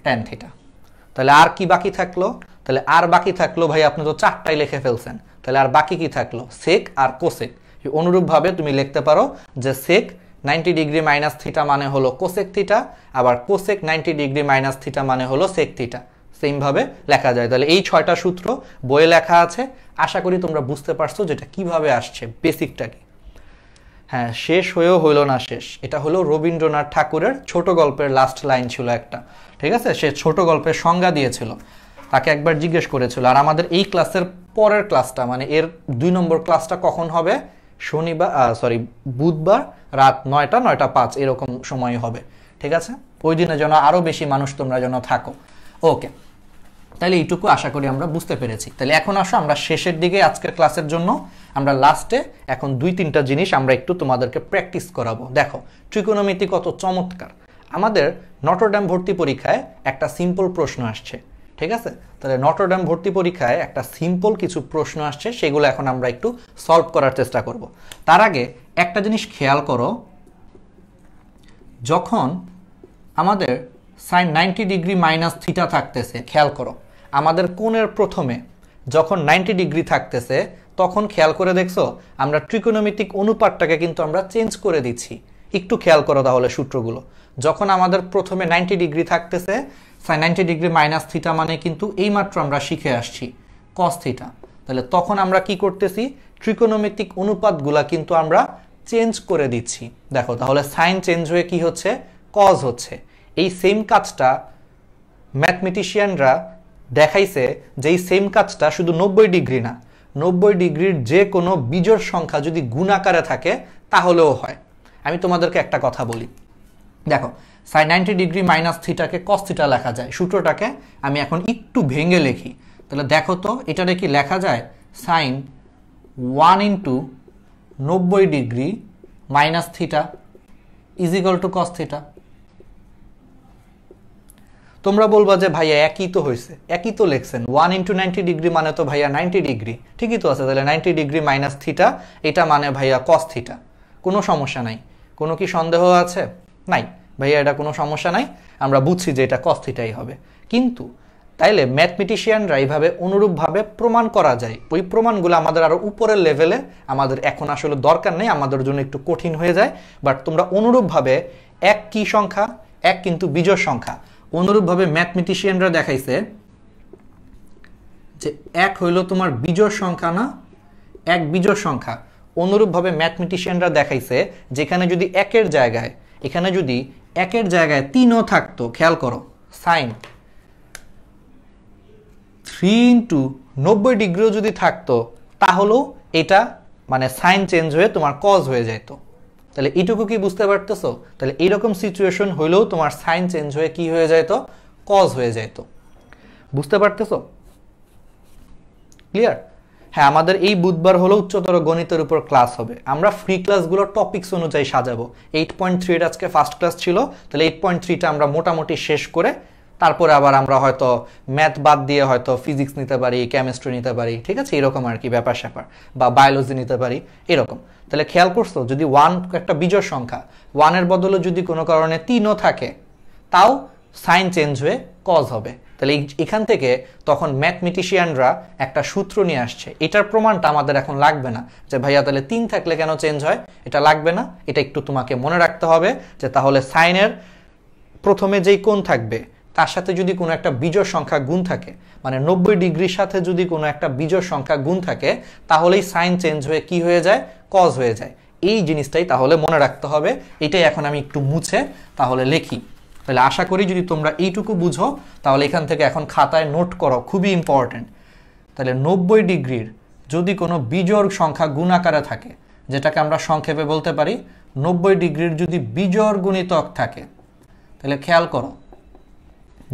ট্যান থিটা। তাহলে আর কি বাকি থাকলো, তাহলে আর বাকি থাকলো ভাই আপনি তো 4টাই লিখে ফেলছেন, তাহলে আর বাকি কি থাকলো সেক আর কোসেক। অনুরূপভাবে তুমি লিখতে পারো যে সেক 90 ডিগ্রি মাইনাস থিটা মানে হলো কোসেক থিটা, আবার কোসেক 90 ডিগ্রি মাইনাস থিটা মানে হলো সেক থিটা, সেম ভাবে লেখা যায়। তাহলে এই 6টা সূত্র বইয়ে লেখা আছে, আশা করি তোমরা বুঝতে পারছো যেটা কিভাবে আসছে, বেসিকটা কি। হ্যাঁ, শেষ হয়েও হইল না শেষ, এটা হলো রবীন্দ্রনাথ ঠাকুরের ছোট গল্পের লাস্ট লাইন ছিল একটা। ঠিক আছে, সে ছোট গল্পের সংজ্ঞা দিয়েছিল, তাকে একবার জিজ্ঞেস করেছিল। আর আমাদের এই ক্লাসের পরের ক্লাসটা মানে এর 2 নম্বর ক্লাসটা কখন হবে, বুধবার রাত 9টা 5 এরকম সময় হবে। ঠিক আছে, ওই দিনে যেন আরো বেশি মানুষ তোমরা যেন থাকো। ওকে, তাহলে এইটুকু আশা করি আমরা বুঝতে পেরেছি। তাহলে এখন আসো আমরা শেষের দিকে আজকের ক্লাসের জন্য আমরা লাস্টে এখন 2-3টা জিনিস আমরা একটু তোমাদেরকে প্র্যাকটিস করাবো। দেখো ত্রিকোণমিতি কত চমৎকার। আমাদের নটরডেম ভর্তি পরীক্ষায় একটা সিম্পল প্রশ্ন আসছে। ঠিক আছে, তাহলে নটরডেম ভর্তি পরীক্ষায় একটা সিম্পল কিছু প্রশ্ন আসছে, সেগুলো এখন আমরা একটু সলভ করার চেষ্টা করব। তার আগে একটা জিনিস খেয়াল করো, যখন আমাদের সাইন 90 ডিগ্রি মাইনাস থিটা থাকতেছে, খেয়াল করো আমাদের কোণের প্রথমে যখন 90 ডিগ্রি থাকতেছে তখন খেয়াল করে দেখছো আমরা ত্রিকোণমিতিক অনুপাতটাকে কিন্তু আমরা চেঞ্জ করে দিচ্ছি। একটু খেয়াল করো তাহলে সূত্রগুলো। যখন আমাদের প্রথমে 90 ডিগ্রি থাকতেছে, সাইন 90 ডিগ্রি মাইনাস থিটা মানে কিন্তু এইমাত্র আমরা শিখে আসছি কস থিটা। তাহলে তখন আমরা কি করতেছি, ত্রিকোণমিতিক অনুপাতগুলা কিন্তু আমরা চেঞ্জ করে দিচ্ছি। দেখো তাহলে সাইন চেঞ্জ হয়ে কি হচ্ছে, কজ হচ্ছে। এই সেম কাজটা ম্যাথমেটিশিয়ানরা দেখাইছে যে এই সেম কাজটা শুধু 90 ডিগ্রি না, 90 ডিগ্রির যে কোনো বিজোড় সংখ্যা যদি গুণাকারে থাকে তাহলেও হয়। আমি তোমাদেরকে একটা কথা বলি, দেখো সাইন 90 ডিগ্রি মাইনাস থিটাকে কস থিটা লেখা যায়, সূত্রটাকে আমি এখন একটু ভেঙে লিখি। তাহলে দেখো তো এটাকে কি লেখা যায়, sine 1 into 90 degree minus theta is equal to cos theta. তোমরা বলবা যে ভাইয়া একই তো হয়েছে, একই তো লিখছেন, 1 ইন্টু 90 ডিগ্রি মানে তো ভাইয়া 90 ডিগ্রি, ঠিকই তো আছে। তাহলে 90 ডিগ্রি মাইনাস থিটা এটা মানে ভাইয়া কস থিটা, কোনো সমস্যা নাই। কোনো কি সন্দেহ আছে? নাই ভাইয়া, এটা কোনো সমস্যা নাই, আমরা বুঝছি যে এটা কস থিটাই হবে। কিন্তু তাইলে ম্যাথমেটিশিয়ানরা এইভাবে অনুরূপভাবে প্রমাণ করা যায়, ওই প্রমাণগুলো আমাদের আরো উপরের লেভেলে আমাদের এখন আসলে দরকার নেই, আমাদের জন্য একটু কঠিন হয়ে যায়। বাট তোমরা অনুরূপভাবে এক কি সংখ্যা, এক কিন্তু বিজোড় সংখ্যা, অনুরূপভাবে ম্যাথমেটিশিয়ানরা দেখাইছে যে এক হইল তোমার বিজোড় সংখ্যা না, এক বিজোড় সংখ্যা। অনুরূপভাবে ম্যাথমেটিশিয়ানরা দেখাইছে যেখানে যদি একের জায়গায়, এখানে যদি একের জায়গায় 3ও থাকতো, খেয়াল করো সাইন 3 ইন্টু 90 ডিগ্রিও যদি থাকতো তাহলেও এটা মানে সাইন চেঞ্জ হয়ে তোমার কজ হয়ে যেত। তাহলে এইটুকু কি বুঝতে পারতেছো? তাহলে এইরকম সিচুয়েশন হইলেও তোমার সাইন চেঞ্জ হয়ে কি হয়ে যেত, কজ হয়ে যেত। বুঝতে পারতেছো? ক্লিয়ার? হ্যাঁ, আমাদের এই বুধবার হলো উচ্চতর গণিতের উপর ক্লাস হবে। আমরা ফ্রি ক্লাসগুলো টপিকস অনুযায়ী সাজাবো। 8.3 আজকে ফার্স্ট ক্লাস ছিল, তাহলে 8.3টা আমরা মোটামুটি শেষ করে তারপরে আবার আমরা হয়তো ম্যাথ বাদ দিয়ে হয়তো ফিজিক্স নিতে পারি, কেমিস্ট্রি নিতে পারি, ঠিক আছে, এরকম আর কি ব্যাপার স্যাপার, বা বায়োলজি নিতে পারি এরকম। তাহলে খেয়াল করছো, যদি 1 একটা বিজোড় সংখ্যা, 1-এর বদলে যদি কোনো কারণে 3ও থাকে, তাও সাইন চেঞ্জ হয়ে কজ হবে। তাহলে এখান থেকে তখন ম্যাথমেটিশিয়ানরা একটা সূত্র নিয়ে আসছে। এটার প্রমাণটা আমাদের এখন লাগবে না যে ভাইয়া তাহলে 3 থাকলে কেন চেঞ্জ হয়, এটা লাগবে না। এটা একটু তোমাকে মনে রাখতে হবে যে তাহলে সাইনের প্রথমে যেই কোণ থাকবে তার সাথে যদি কোনো একটা বিজোড় সংখ্যা গুণ থাকে, মানে 90 ডিগ্রির সাথে যদি কোনো একটা বিজোড় সংখ্যা গুণ থাকে, তাহলেই সাইন চেঞ্জ হয়ে কি হয়ে যায়, কজ হয়ে যায়। এই জিনিসটাই তাহলে মনে রাখতে হবে। এটাই এখন আমি একটু মুছে তাহলে লিখি। তাহলে আশা করি যদি তোমরা এইটুকু বুঝো, তাহলে এখান থেকে এখন খাতায় নোট করো, খুবই ইম্পর্টেন্ট। তাহলে 90 ডিগ্রির যদি কোনো বিজোড় সংখ্যা গুণ আকারে থাকে, যেটাকে আমরা সংক্ষেপে বলতে পারি 90 ডিগ্রির যদি বিজোড় গুণিতক থাকে, তাহলে খেয়াল করো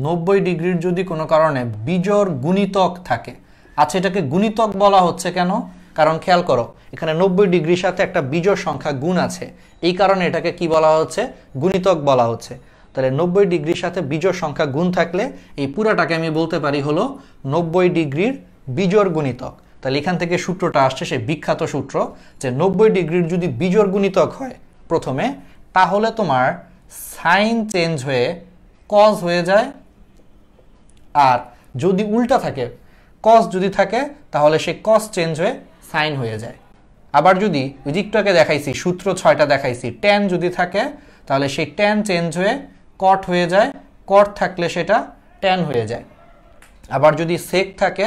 90 ডিগ্রির যদি কোনো কারণে বিজোড় গুণিতক থাকে, আচ্ছা এটাকে গুণিতক বলা হচ্ছে কেন? কারণ খেয়াল করো এখানে 90 ডিগ্রির সাথে একটা বিজোড় সংখ্যা গুণ আছে, এই কারণে এটাকে কি বলা হচ্ছে, গুণিতক বলা হচ্ছে। তাহলে 90 ডিগ্রির সাথে বিজোড় সংখ্যা গুণ থাকলে এই পুরাটাকে আমি বলতে পারি হলো 90 ডিগ্রির বিজোড় গুণিতক। তাহলে এখান থেকে সূত্রটা আসছে সেই বিখ্যাত সূত্র যে 90 ডিগ্রির যদি বিজোড় গুণিতক হয় প্রথমে, তাহলে তোমার সাইন চেঞ্জ হয়ে কজ হয়ে যায়। আর যদি উল্টা থাকে, কজ যদি থাকে, তাহলে সেই কজ চেঞ্জ হয়ে সাইন হয়ে যায়। আবার যদি ওই দিকটাকে দেখাইছি, সূত্র 6টা দেখাইছি, ট্যান যদি থাকে তাহলে সেই ট্যান চেঞ্জ হয়ে কট হয়ে যায়, কট থাকলে সেটা ট্যান হয়ে যায়। আবার যদি সেক থাকে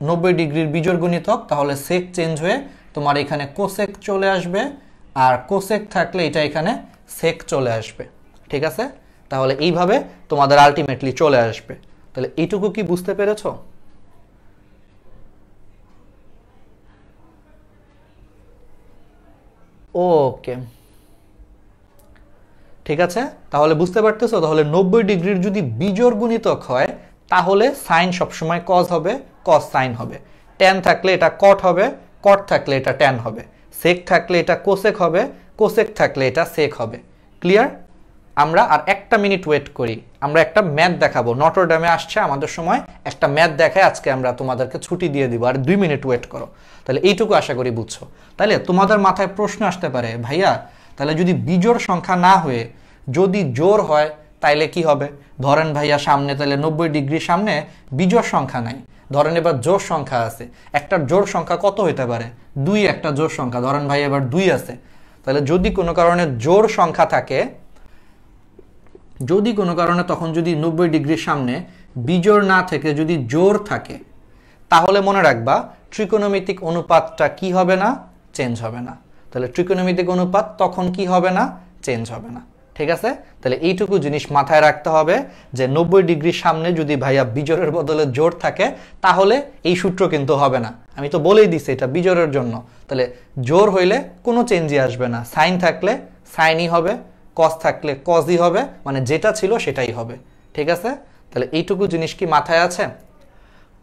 90 ডিগ্রির বিজোড় গুণিতক, তাহলে সেক চেঞ্জ হয়ে তোমার এখানে কোসেক চলে আসবে, আর কোসেক থাকলে এটা এখানে সেক চলে আসবে। ঠিক আছে, তাহলে এইভাবে তোমাদের আলটিমেটলি চলে আসবে। তাহলে এইটুকু কি বুঝতে পেরেছো? ওকে, ঠিক আছে, তাহলে বুঝতে পারতেছো। তাহলে 90 ডিগ্রির যদি বিজোড় গুণিতক হয়, তাহলে সাইন সবসময় কজ হবে, কজ সাইন হবে। ট্যান থাকলে এটা কট হবে, কট থাকলে এটা ট্যান হবে। সেক থাকলে এটা কোসেক হবে, কোসেক থাকলে এটা সেক হবে। ক্লিয়ার? আমরা আর একটা মিনিট ওয়েট করি, আমরা একটা ম্যাথ দেখাবো। নটরডেমে আসছে আমাদের সময়, একটা ম্যাথ দেখায় আজকে আমরা তোমাদেরকে ছুটি দিয়ে দিব। আর 2 মিনিট ওয়েট করো। তাহলে এইটুকু আশা করি বুঝছো। তাহলে তোমাদের মাথায় প্রশ্ন আসতে পারে, ভাইয়া তাহলে যদি বিজোড় সংখ্যা না হয়ে যদি জোড় হয় তাইলে কি হবে? ধরেন ভাইয়া সামনে তাহলে 90 ডিগ্রির সামনে বিজোড় সংখ্যা নাই, ধরেন এবার জোড় সংখ্যা আছে। একটা জোড় সংখ্যা কত হইতে পারে? 2 একটা জোড় সংখ্যা। ধরেন ভাই এবার 2 আছে, তাহলে যদি কোনো কারণে জোড় সংখ্যা থাকে, যদি কোনো কারণে তখন যদি 90 ডিগ্রির সামনে বিজোড় না থেকে যদি জোড় থাকে, তাহলে মনে রাখবা ত্রিকোণমিতিক অনুপাতটা কি হবে না? চেঞ্জ হবে না। তাহলে ত্রিকোণমিতিক অনুপাত তখন কি হবে না? চেঞ্জ হবে না। ঠিক আছে, তাহলে এইটুকু জিনিস মাথায় রাখতে হবে যে 90 ডিগ্রির সামনে যদি ভাইয়া বিজোড়ের বদলে জোড় থাকে, তাহলে এই সূত্র কিন্তু হবে না। আমি তো বলেই দিছি এটা বিজোড়ের জন্য। তাহলে জোড় হইলে কোনো চেঞ্জই আসবে না, সাইন থাকলে সাইনই হবে, কস থাকলে কসই হবে, মানে যেটা ছিল সেটাই হবে। ঠিক আছে, তাহলে এইটুকু জিনিস কি মাথায় আছে?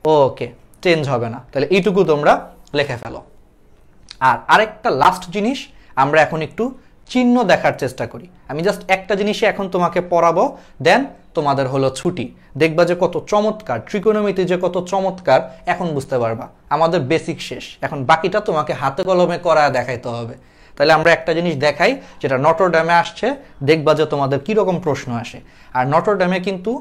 ওকে, চেঞ্জ হবে না। তাহলে এইটুকু তোমরা লিখে ফেলো। আর আরেকটা লাস্ট জিনিস, আমরা এখন একটু চিহ্ন দেখার চেষ্টা করি। আমি জাস্ট একটা জিনিসই এখন তোমাকে পড়াবো, দেন তোমাদের হলো ছুটি। দেখবা যে কত চমৎকার ত্রিকোণমিতি, যে কত চমৎকার, এখন বুঝতে পারবা। আমাদের বেসিক শেষ, এখন বাকিটা তোমাকে হাতে কলমে করা দেখাইতে হবে। তাহলে আমরা একটা জিনিস দেখাই যেটা নটরডেমে আসছে, দেখবা যে তোমাদের কীরকম প্রশ্ন আসে। আর নটরডেমে কিন্তু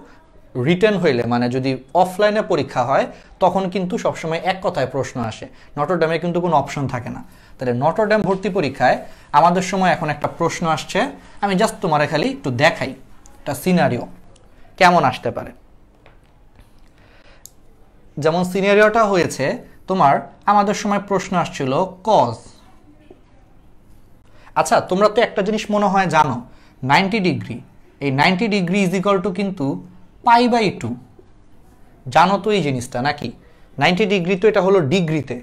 রিটেন হইলে, মানে যদি অফলাইনে পরীক্ষা হয়, তখন কিন্তু সবসময় এক কথায় প্রশ্ন আসে। নটরডেমে কিন্তু কোনো অপশন থাকে না। তাহলে নটরডেম ভর্তি পরীক্ষায় আমাদের সময় এখন একটা প্রশ্ন আসছে, আমি জাস্ট তোমারে খালি একটু দেখাই একটা সিনারিও কেমন আসতে পারে। যেমন সিনারিওটা হয়েছে তোমার, আমাদের সময় প্রশ্ন আসছিল কজ। আচ্ছা, তোমরা তো একটা জিনিস মনে হয় জানো, 90 ডিগ্রি, এই 90 ডিগ্রি ইজ ইকুয়াল টু কিন্তু π/2। জানো তো এই জিনিসটা নাকি? 90 ডিগ্রি তো এটা হলো ডিগ্রিতে।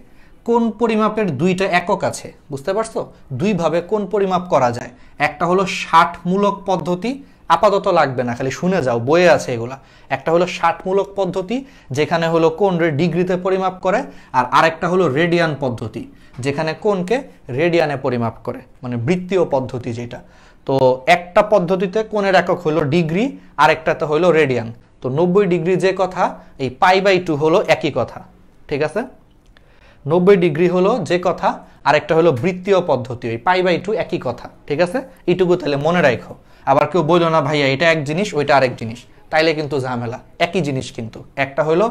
কোন পরিমাপের 2টা একক আছে, বুঝতে পারছো? দুইভাবে কোন পরিমাপ করা যায়। একটা হলো 60 মূলক পদ্ধতি, আপাতত লাগবে না, খালি শুনে যাও, বইয়ে আছে এগুলা। একটা হলো 60 মূলক পদ্ধতি, যেখানে হলো কোন ডিগ্রিতে পরিমাপ করে। আর আরেকটা হলো রেডিয়ান পদ্ধতি, যেখানে কোনকে রেডিয়ানে পরিমাপ করে, মানে বৃত্তীয় পদ্ধতি যেটা। তো একটা পদ্ধতিতে কোণের একক হলো ডিগ্রি, আরেকটাতে হলো রেডিয়ান। তো 90 ডিগ্রি যে কথা, এই π/2 হলো একই কথা। ঠিক আছে, 90 ডিগ্রি হলো যে কথা, আরেকটা হলো বৃত্তীয় পদ্ধতি, ওই π/2 একই কথা। ঠিক আছে, এইটুকু তাহলে মনে রাখো। আবার কেউ বললো না ভাইয়া এটা এক জিনিস ওইটা আরেক জিনিস, তাইলে কিন্তু ঝামেলা। একই জিনিস কিন্তু, একটা হলো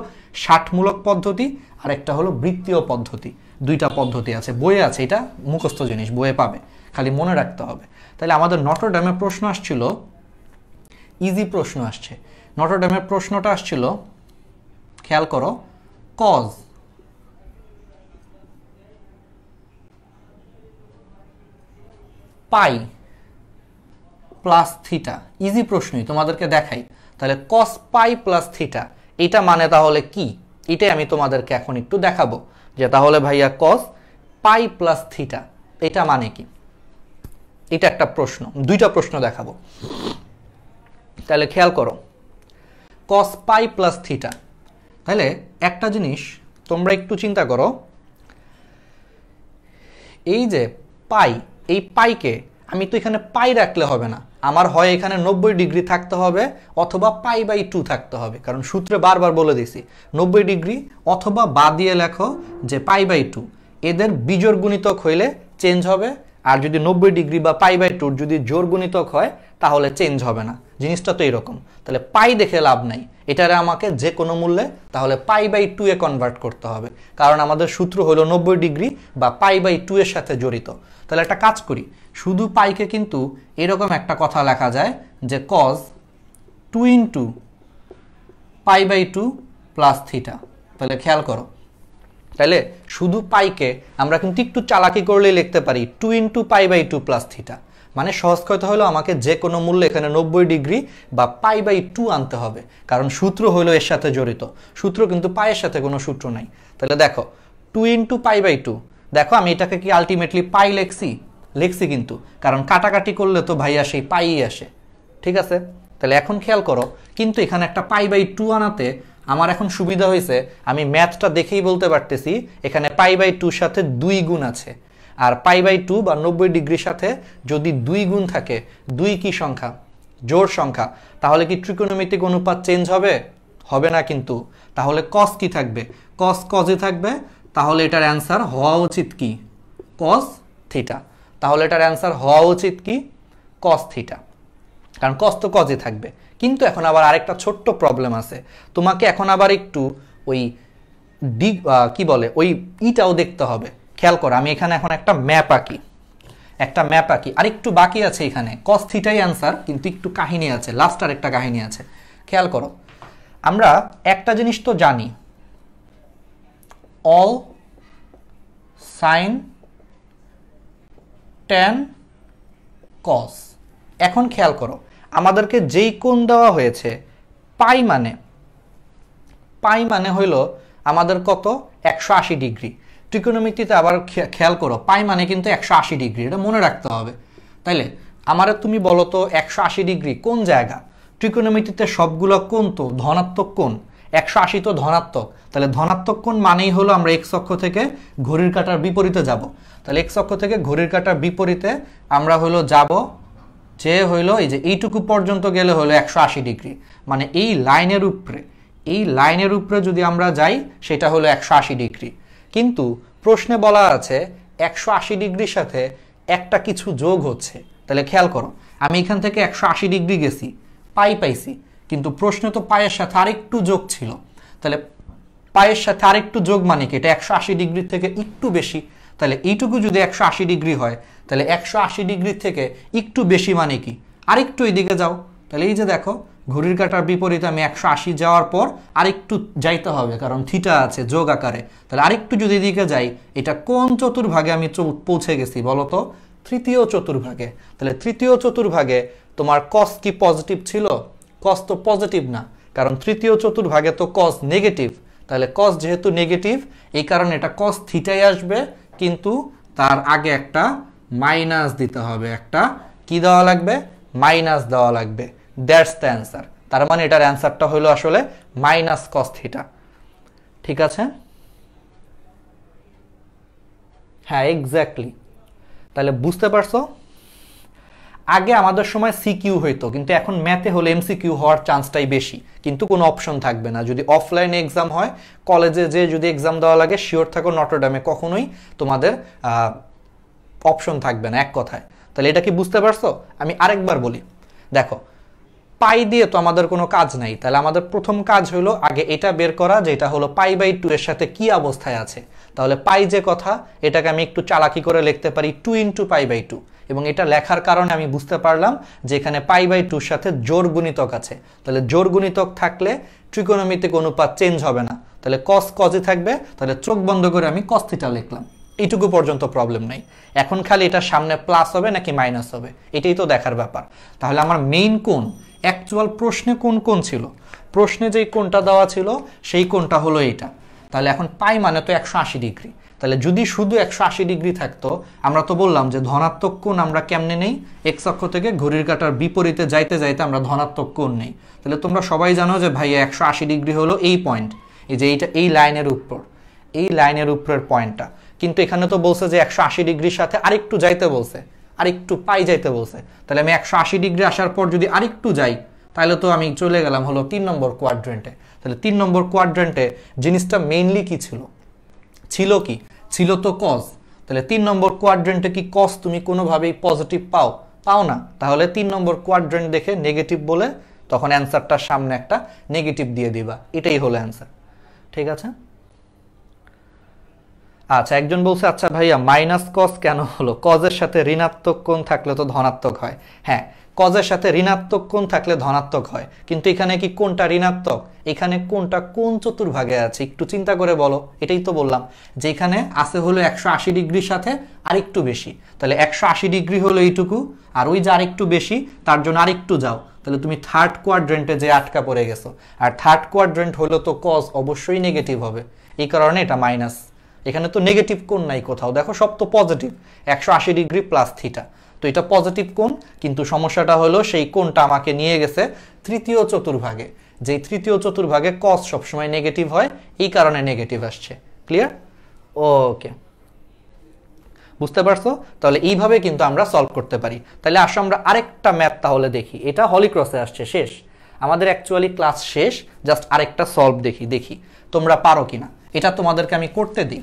ষাটমূলক পদ্ধতি আর একটা হলো বৃত্তীয় পদ্ধতি, দুইটা পদ্ধতি আছে, বইয়ে আছে, এটা মুখস্থ জিনিস, বইয়ে পাবে, খালি মনে রাখতে হবে। তাহলে আমাদের নটরডেমের প্রশ্ন আসছিল, ইজি প্রশ্ন আসছে। নটরডেমের প্রশ্নটা আসছিল, খেয়াল করো, কজ পাই প্লাস থিটা, ইজি প্রশ্নই, তোমাদেরকে দেখাই। তাহলে কস পাই প্লাস থিটা এটা মানে তাহলে কি, এটাই আমি তোমাদেরকে এখন একটু দেখাবো, যে তাহলে ভাইয়া কস পাই প্লাস থিটা এটা মানে কি। এটা একটা প্রশ্ন, দুইটা প্রশ্ন দেখাবো। তাহলে খেয়াল করো, কস পাই প্লাস থিটা, তাহলে একটা জিনিস তোমরা একটু চিন্তা করো, এই যে পাই, এই পাইকে আমি তো এখানে পাই রাখলে হবে না, আমার হয় এখানে 90 ডিগ্রি থাকতে হবে অথবা π/2 থাকতে হবে, কারণ সূত্রে বারবার বলে দিছি 90 ডিগ্রি অথবা বা দিয়ে লেখো যে π/2, এদের বিজোড় গুণিতক হইলে চেঞ্জ হবে, আর যদি 90 ডিগ্রি বা π/2 যদি জোড় গুণিতক হয় তাহলে চেঞ্জ হবে না। জিনিসটা তো এরকম। তাহলে পাই দেখে লাভ নাই, এটারে আমাকে যে কোনো মূল্যে তাহলে π/2 এ কনভার্ট করতে হবে, কারণ আমাদের সূত্র হলো 90 ডিগ্রি বা π/2 এর সাথে জড়িত। তাহলে একটা কাজ করি, শুধু পাইকে কিন্তু এরকম একটা কথা লেখা যায় যে cos 2 × π/2 প্লাস থিটা। তাহলে খেয়াল করো, তাহলে শুধু পাইকে আমরা কিন্তু একটু চালাকি করলে লিখতে পারি 2 × π/2 প্লাস থিটা, মানে সহজ কথা হলো আমাকে যে কোনো মূল্যে এখানে 90 ডিগ্রি বা π/2 আনতে হবে, কারণ সূত্র হলো এর সাথে জড়িত, সূত্র কিন্তু পায়ের সাথে কোনো সূত্র নাই। তাহলে দেখো 2 × π/2, দেখো আমি এটাকে কি আলটিমেটলি পাই লিখছি কিন্তু, কারণ কাটাকাটি করলে তো ভাইয়া সেই পাই আসে। ঠিক আছে, তাহলে এখন খেয়াল করো, কিন্তু এখানে একটা π/2 আনাতে আমার এখন সুবিধা হয়েছে, আমি ম্যাথটা দেখেই বলতে পারতেছি এখানে π/2 সাথে 2 গুণ আছে, আর π/2 বা 90 ডিগ্রির সাথে যদি 2 গুণ থাকে, 2 কি সংখ্যা, জোড় সংখ্যা, তাহলে কি ত্রিকোণমিতিক অনুপাত চেঞ্জ হবে? হবে না কিন্তু। তাহলে cos কি থাকবে? cos cos-এ থাকবে, তাহলে এটার অ্যান্সার হওয়া উচিত কি? cos theta. তাহলে এটার অ্যান্সার হওয়া উচিত কি? cos থিটা, কারণ cos তো cos-এ থাকবে। কিন্তু এখন আবার আরেকটা ছোট্ট প্রবলেম আছে, তোমাকে এখন আবার একটু ওই কি বলে ওই ইটাও দেখতে হবে। খেয়াল করো, আমি এখানে এখন একটা ম্যাপ আঁকি, আর একটু বাকি আছে এখানে, cos থিটাই অ্যান্সার, কিন্তু একটু কাহিনী আছে, লাস্ট আর একটা কাহিনী আছে। খেয়াল করো, আমরা একটা জিনিস তো জানি, অল সাইন ট্যান কস। এখন খেয়াল করো, আমাদেরকে যেই কোণ দেওয়া হয়েছে পাই মানে হইল আমাদের কত? 180 ডিগ্রি। ত্রিকোণমিতিতে আবার খেয়াল করো, পাই মানে কিন্তু 180 ডিগ্রি, এটা মনে রাখতে হবে। তাইলে আমারে তুমি বলো তো 180 ডিগ্রি কোন জায়গা? ত্রিকোণমিতিতে সবগুলো কোণ তো ধনাত্মক কোণ, 180 তো ধনাত্মক, তাহলে ধনাত্মক কোণ মানেই হলো আমরা এক্স অক্ষ থেকে ঘড়ির কাঁটার বিপরীতে যাব। তাহলে এক্স অক্ষ থেকে ঘড়ির কাঁটার বিপরীতে আমরা হলো যাব, যে হইলো এই যে এইটুকু পর্যন্ত গেলে হলো 180 ডিগ্রি, মানে এই লাইনের উপরে যদি আমরা যাই সেটা হলো 180 ডিগ্রি। কিন্তু প্রশ্নে বলা আছে 180 ডিগ্রির সাথে একটা কিছু যোগ হচ্ছে। তাহলে খেয়াল করো, আমি এখান থেকে 180 ডিগ্রি গেছি, পাইছি, কিন্তু প্রশ্নে তো পায়ের সাথে আরেকটু যোগ ছিল। তাহলে পায়ের সাথে আরেকটু যোগ মানে কি? এটা 180 ডিগ্রি থেকে একটু বেশি। তাহলে এইটুকু যদি 180 ডিগ্রি হয়, তাহলে 180 ডিগ্রি থেকে একটু বেশি মানে কি? আরেকটু এদিকে যাও। তাহলে এই যে দেখো, ঘড়ির কাঁটার বিপরীতে আমি 180 যাওয়ার পর আরেকটু যাইতে হবে, কারণ থিটা আছে যোগ আকারে। তাহলে আরেকটু যদি এদিকে যাই, এটা কোন চতুর্ভাগে আমি পৌঁছে গেছি বলো তো? তৃতীয় চতুর্ভাগে। তাহলে তৃতীয় চতুর্ভাগে তোমার cos কি পজিটিভ ছিল? cos তো পজিটিভ না, কারণ তৃতীয় চতুর্ভাগে তো cos নেগেটিভ। তাহলে cos যেহেতু নেগেটিভ, এই কারণে এটা cos থিটাই আসবে, কিন্তু তার আগে একটা মাইনাস দিতে হবে, একটা কি দেওয়া লাগবে? মাইনাস দেওয়া লাগবে। That's the answer. তার মানে এটার অ্যান্সারটা হলো আসলে মাইনাস cos থিটা। ঠিক আছে? হ্যাঁ, এক্স্যাক্টলি। তাহলে বুঝতে পারছো? আগে আমাদের সময় সিকিউ হইতো, কিন্তু এখন ম্যাথে হলে এমসিকিউ হওয়ার চান্সটাই বেশি, কিন্তু কোনো অপশন থাকবে না। যদি অফলাইনে এক্সাম হয়, কলেজে যে যদি এক্সাম দেওয়া লাগে, শিওর থাকো নটরডেমে কখনোই তোমাদের অপশন থাকবে না, এক কথায়। তাহলে এটা কি বুঝতে পারছো? আমি আরেকবার বলি, দেখো পাই দিয়ে তো আমাদের কোনো কাজ নাই, তাহলে আমাদের প্রথম কাজ হলো আগে এটা বের করা যে এটা হলো π/2 এর সাথে কি অবস্থায় আছে। তাহলে পাই যে কথা, এটাকে আমি একটু চালাকি করে লিখতে পারি 2 × π/2, এবং এটা লেখার কারণে আমি বুঝতে পারলাম যে এখানে π/2 এর সাথে জোড় গুণিতক আছে। তাহলে জোড় গুণিতক থাকলে ত্রিকোণমিতিক অনুপাত চেঞ্জ হবে না, তাহলে cos cosই থাকবে। তাহলে চোখ বন্ধ করে আমি cos θ লিখলাম, এইটুকু পর্যন্ত প্রবলেম নাই। এখন খালি এটা সামনে প্লাস হবে নাকি মাইনাস হবে, এটাই তো দেখার ব্যাপার। তাহলে আমার মেইন কোণ, অ্যাকচুয়াল প্রশ্নে কোন কোণ ছিল, প্রশ্নে যেই কোণটা দেওয়া ছিল সেই কোণটা হলো এইটা। তাহলে এখন পাই মানে তো 180 ডিগ্রি। তাহলে যদি শুধু 180 ডিগ্রি থাকতো, আমরা তো বললাম যে ধনাত্মক কোণ আমরা কেমনে নেই, এক্স অক্ষ থেকে ঘড়ির কাঁটার বিপরীতে যাইতে যাইতে আমরা ধনাত্মক কোণ নেই। তাহলে তোমরা সবাই জানো যে ভাই 180 ডিগ্রি হলো এই পয়েন্ট, এই যে এইটা, এই লাইনের উপর, এই লাইনের উপরের পয়েন্টটা। কিন্তু এখানে তো বলছে যে 180 ডিগ্রির সাথে আরেকটু যাইতে বলছে, আরেকটু পাই যাইতে বলছে। তাহলে আমি 180 ডিগ্রি আসার পর যদি আরেকটু যাই, তাহলে তো আমি চলে গেলাম হলো 3 নম্বর কোয়াড্রেন্টে। তাহলে 3 নম্বর কোয়াড্রেন্টে জিনিসটা মেইনলি কি ছিল, ছিল কি, ছিল তো কজ। তাহলে 3 নম্বর কোয়াড্রেন্টে কি কজ তুমি কোনোভাবেই পজিটিভ পাও না। তাহলে 3 নম্বর কোয়াড্রেন্ট দেখে নেগেটিভ বলে তখন অ্যান্সারটার সামনে একটা নেগেটিভ দিয়ে দিবা, এটাই হলো অ্যান্সার। ঠিক আছে? আচ্ছা, একজন বলছে আচ্ছা ভাইয়া মাইনাস কজ কেন হলো, কজের সাথে ঋণাত্মক কোণ থাকলে তো ধনাত্মক হয়। হ্যাঁ, কজের সাথে ঋণাত্মক কোণ থাকলে ধনাত্মক হয়, কিন্তু এখানে কি কোনটা ঋণাত্মক, এখানে কোনটা কোন চতুর্ভাগে আছে একটু চিন্তা করে বলো। এটাই তো বললাম যে এখানে আছে হলো 180 ডিগ্রির সাথে আরেকটু বেশি। তাহলে 180 ডিগ্রি হলো এইটুকু, আর ওই যে আরেকটু বেশি তার জন্য আরেকটু যাও, তাহলে তুমি থার্ড কোয়াড্রেন্টে যে আটকা পড়ে গেছো। আর থার্ড কোয়াড্রেন্ট হলো তো কজ অবশ্যই নেগেটিভ হবে, এই কারণে এটা মাইনাস। এখানে তো নেগেটিভ কোণ নাই কোথাও, দেখো সব তো পজিটিভ, 180 ডিগ্রি প্লাস থিটা, তো এটা পজিটিভ কোণ। কিন্তু সমস্যাটা হলো সেই কোণটা আমাকে নিয়ে গেছে তৃতীয় চতুর্ভাগে, যেই তৃতীয় চতুর্ভাগে কস সবসময় নেগেটিভ হয়, এই কারণে নেগেটিভ আসছে। ক্লিয়ার? ওকে, বুঝতে পারছো? তাহলে এইভাবে কিন্তু আমরা সলভ করতে পারি। তাহলে আসো আমরা আরেকটা ম্যাথ তাহলে দেখি, এটা হলিক্রসে আসছে, শেষ আমাদের অ্যাকচুয়ালি ক্লাস শেষ, জাস্ট আরেকটা সলভ দেখি তোমরা পারো কিনা। এটা তোমাদেরকে আমি করতে দিই,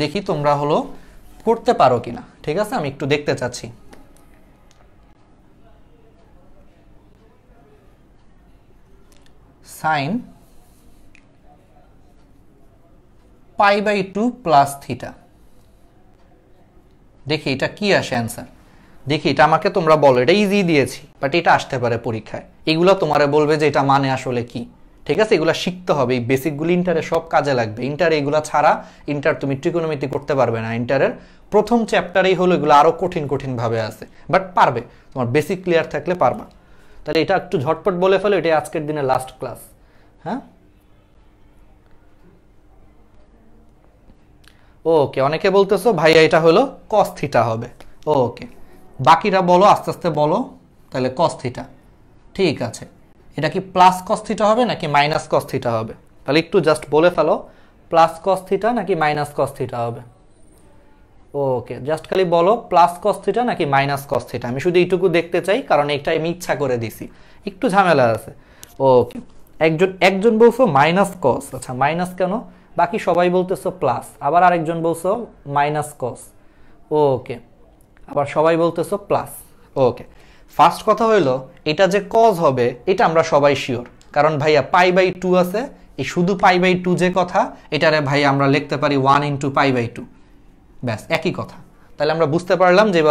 দেখি তোমরা হলো করতে পারো কিনা। ঠিক আছে, আমি একটু দেখতে চাচ্ছি। সাইন π/2 প্লাস থিটা, দেখি এটা কি আসে অ্যান্সার। দেখি এটা আমাকে তোমরা বলো, এটা ইজি দিয়েছি বাট এটা আসতে পারে পরীক্ষায়, এগুলো তোমারে বলবে যে এটা মানে আসলে কি। ঠিক আছে, এগুলো শিখতে হবে, এই বেসিকগুলো ইন্টারে সব কাজে লাগবে। ইন্টারে এগুলো ছাড়া ইন্টার তুমি ট্রিকোণমিতি করতে পারবে না। ইন্টারের প্রথম চ্যাপ্টারেই হলো এগুলো আরো কঠিন ভাবে আছে, বাট পারবে, তোমার বেসিক ক্লিয়ার থাকলে পারবা। তাহলে এটা একটু ঝটপট বলে ফেলো, এটা আজকের দিনে লাস্ট ক্লাস। হ্যাঁ, ওকে, অনেকে বলতেছো ভাইয়া এটা হলো cos থিটা হবে। ওকে, বাকিরা বলো, আস্তে আস্তে বলো। তাহলে cos থিটা, ঠিক আছে, এটা কি প্লাস cos থিটা হবে নাকি মাইনাস cos থিটা হবে? তাহলে একটু জাস্ট বলে ফেলো, প্লাস cos থিটা নাকি মাইনাস cos থিটা হবে? ওকে, জাস্ট খালি বলো প্লাস cos থিটা নাকি মাইনাস cos থিটা। আমি শুধু এইটুকু দেখতে চাই, কারণ এটা আমি ইচ্ছা করে দিছি, একটু ঝামেলা আছে। ওকে, একজন বলছো মাইনাস cos, আচ্ছা মাইনাস কেন? বাকি সবাই বলতেছো প্লাস, আবার আরেকজন বলছো মাইনাস cos। ওকে, আবার সবাই বলতেছো প্লাস। ওকে, ফার্স্ট কথা হইলো এটা যে cos হবে এটা আমরা সবাই শিওর, কারণ ভাইয়া π/2 আছে, এই শুধু π/2 যে কথা, এটারে ভাই আমরা লিখতে পারি 1 × π/2, ব্যাস একই কথা। তাহলে আমরা বুঝতে পারলাম যে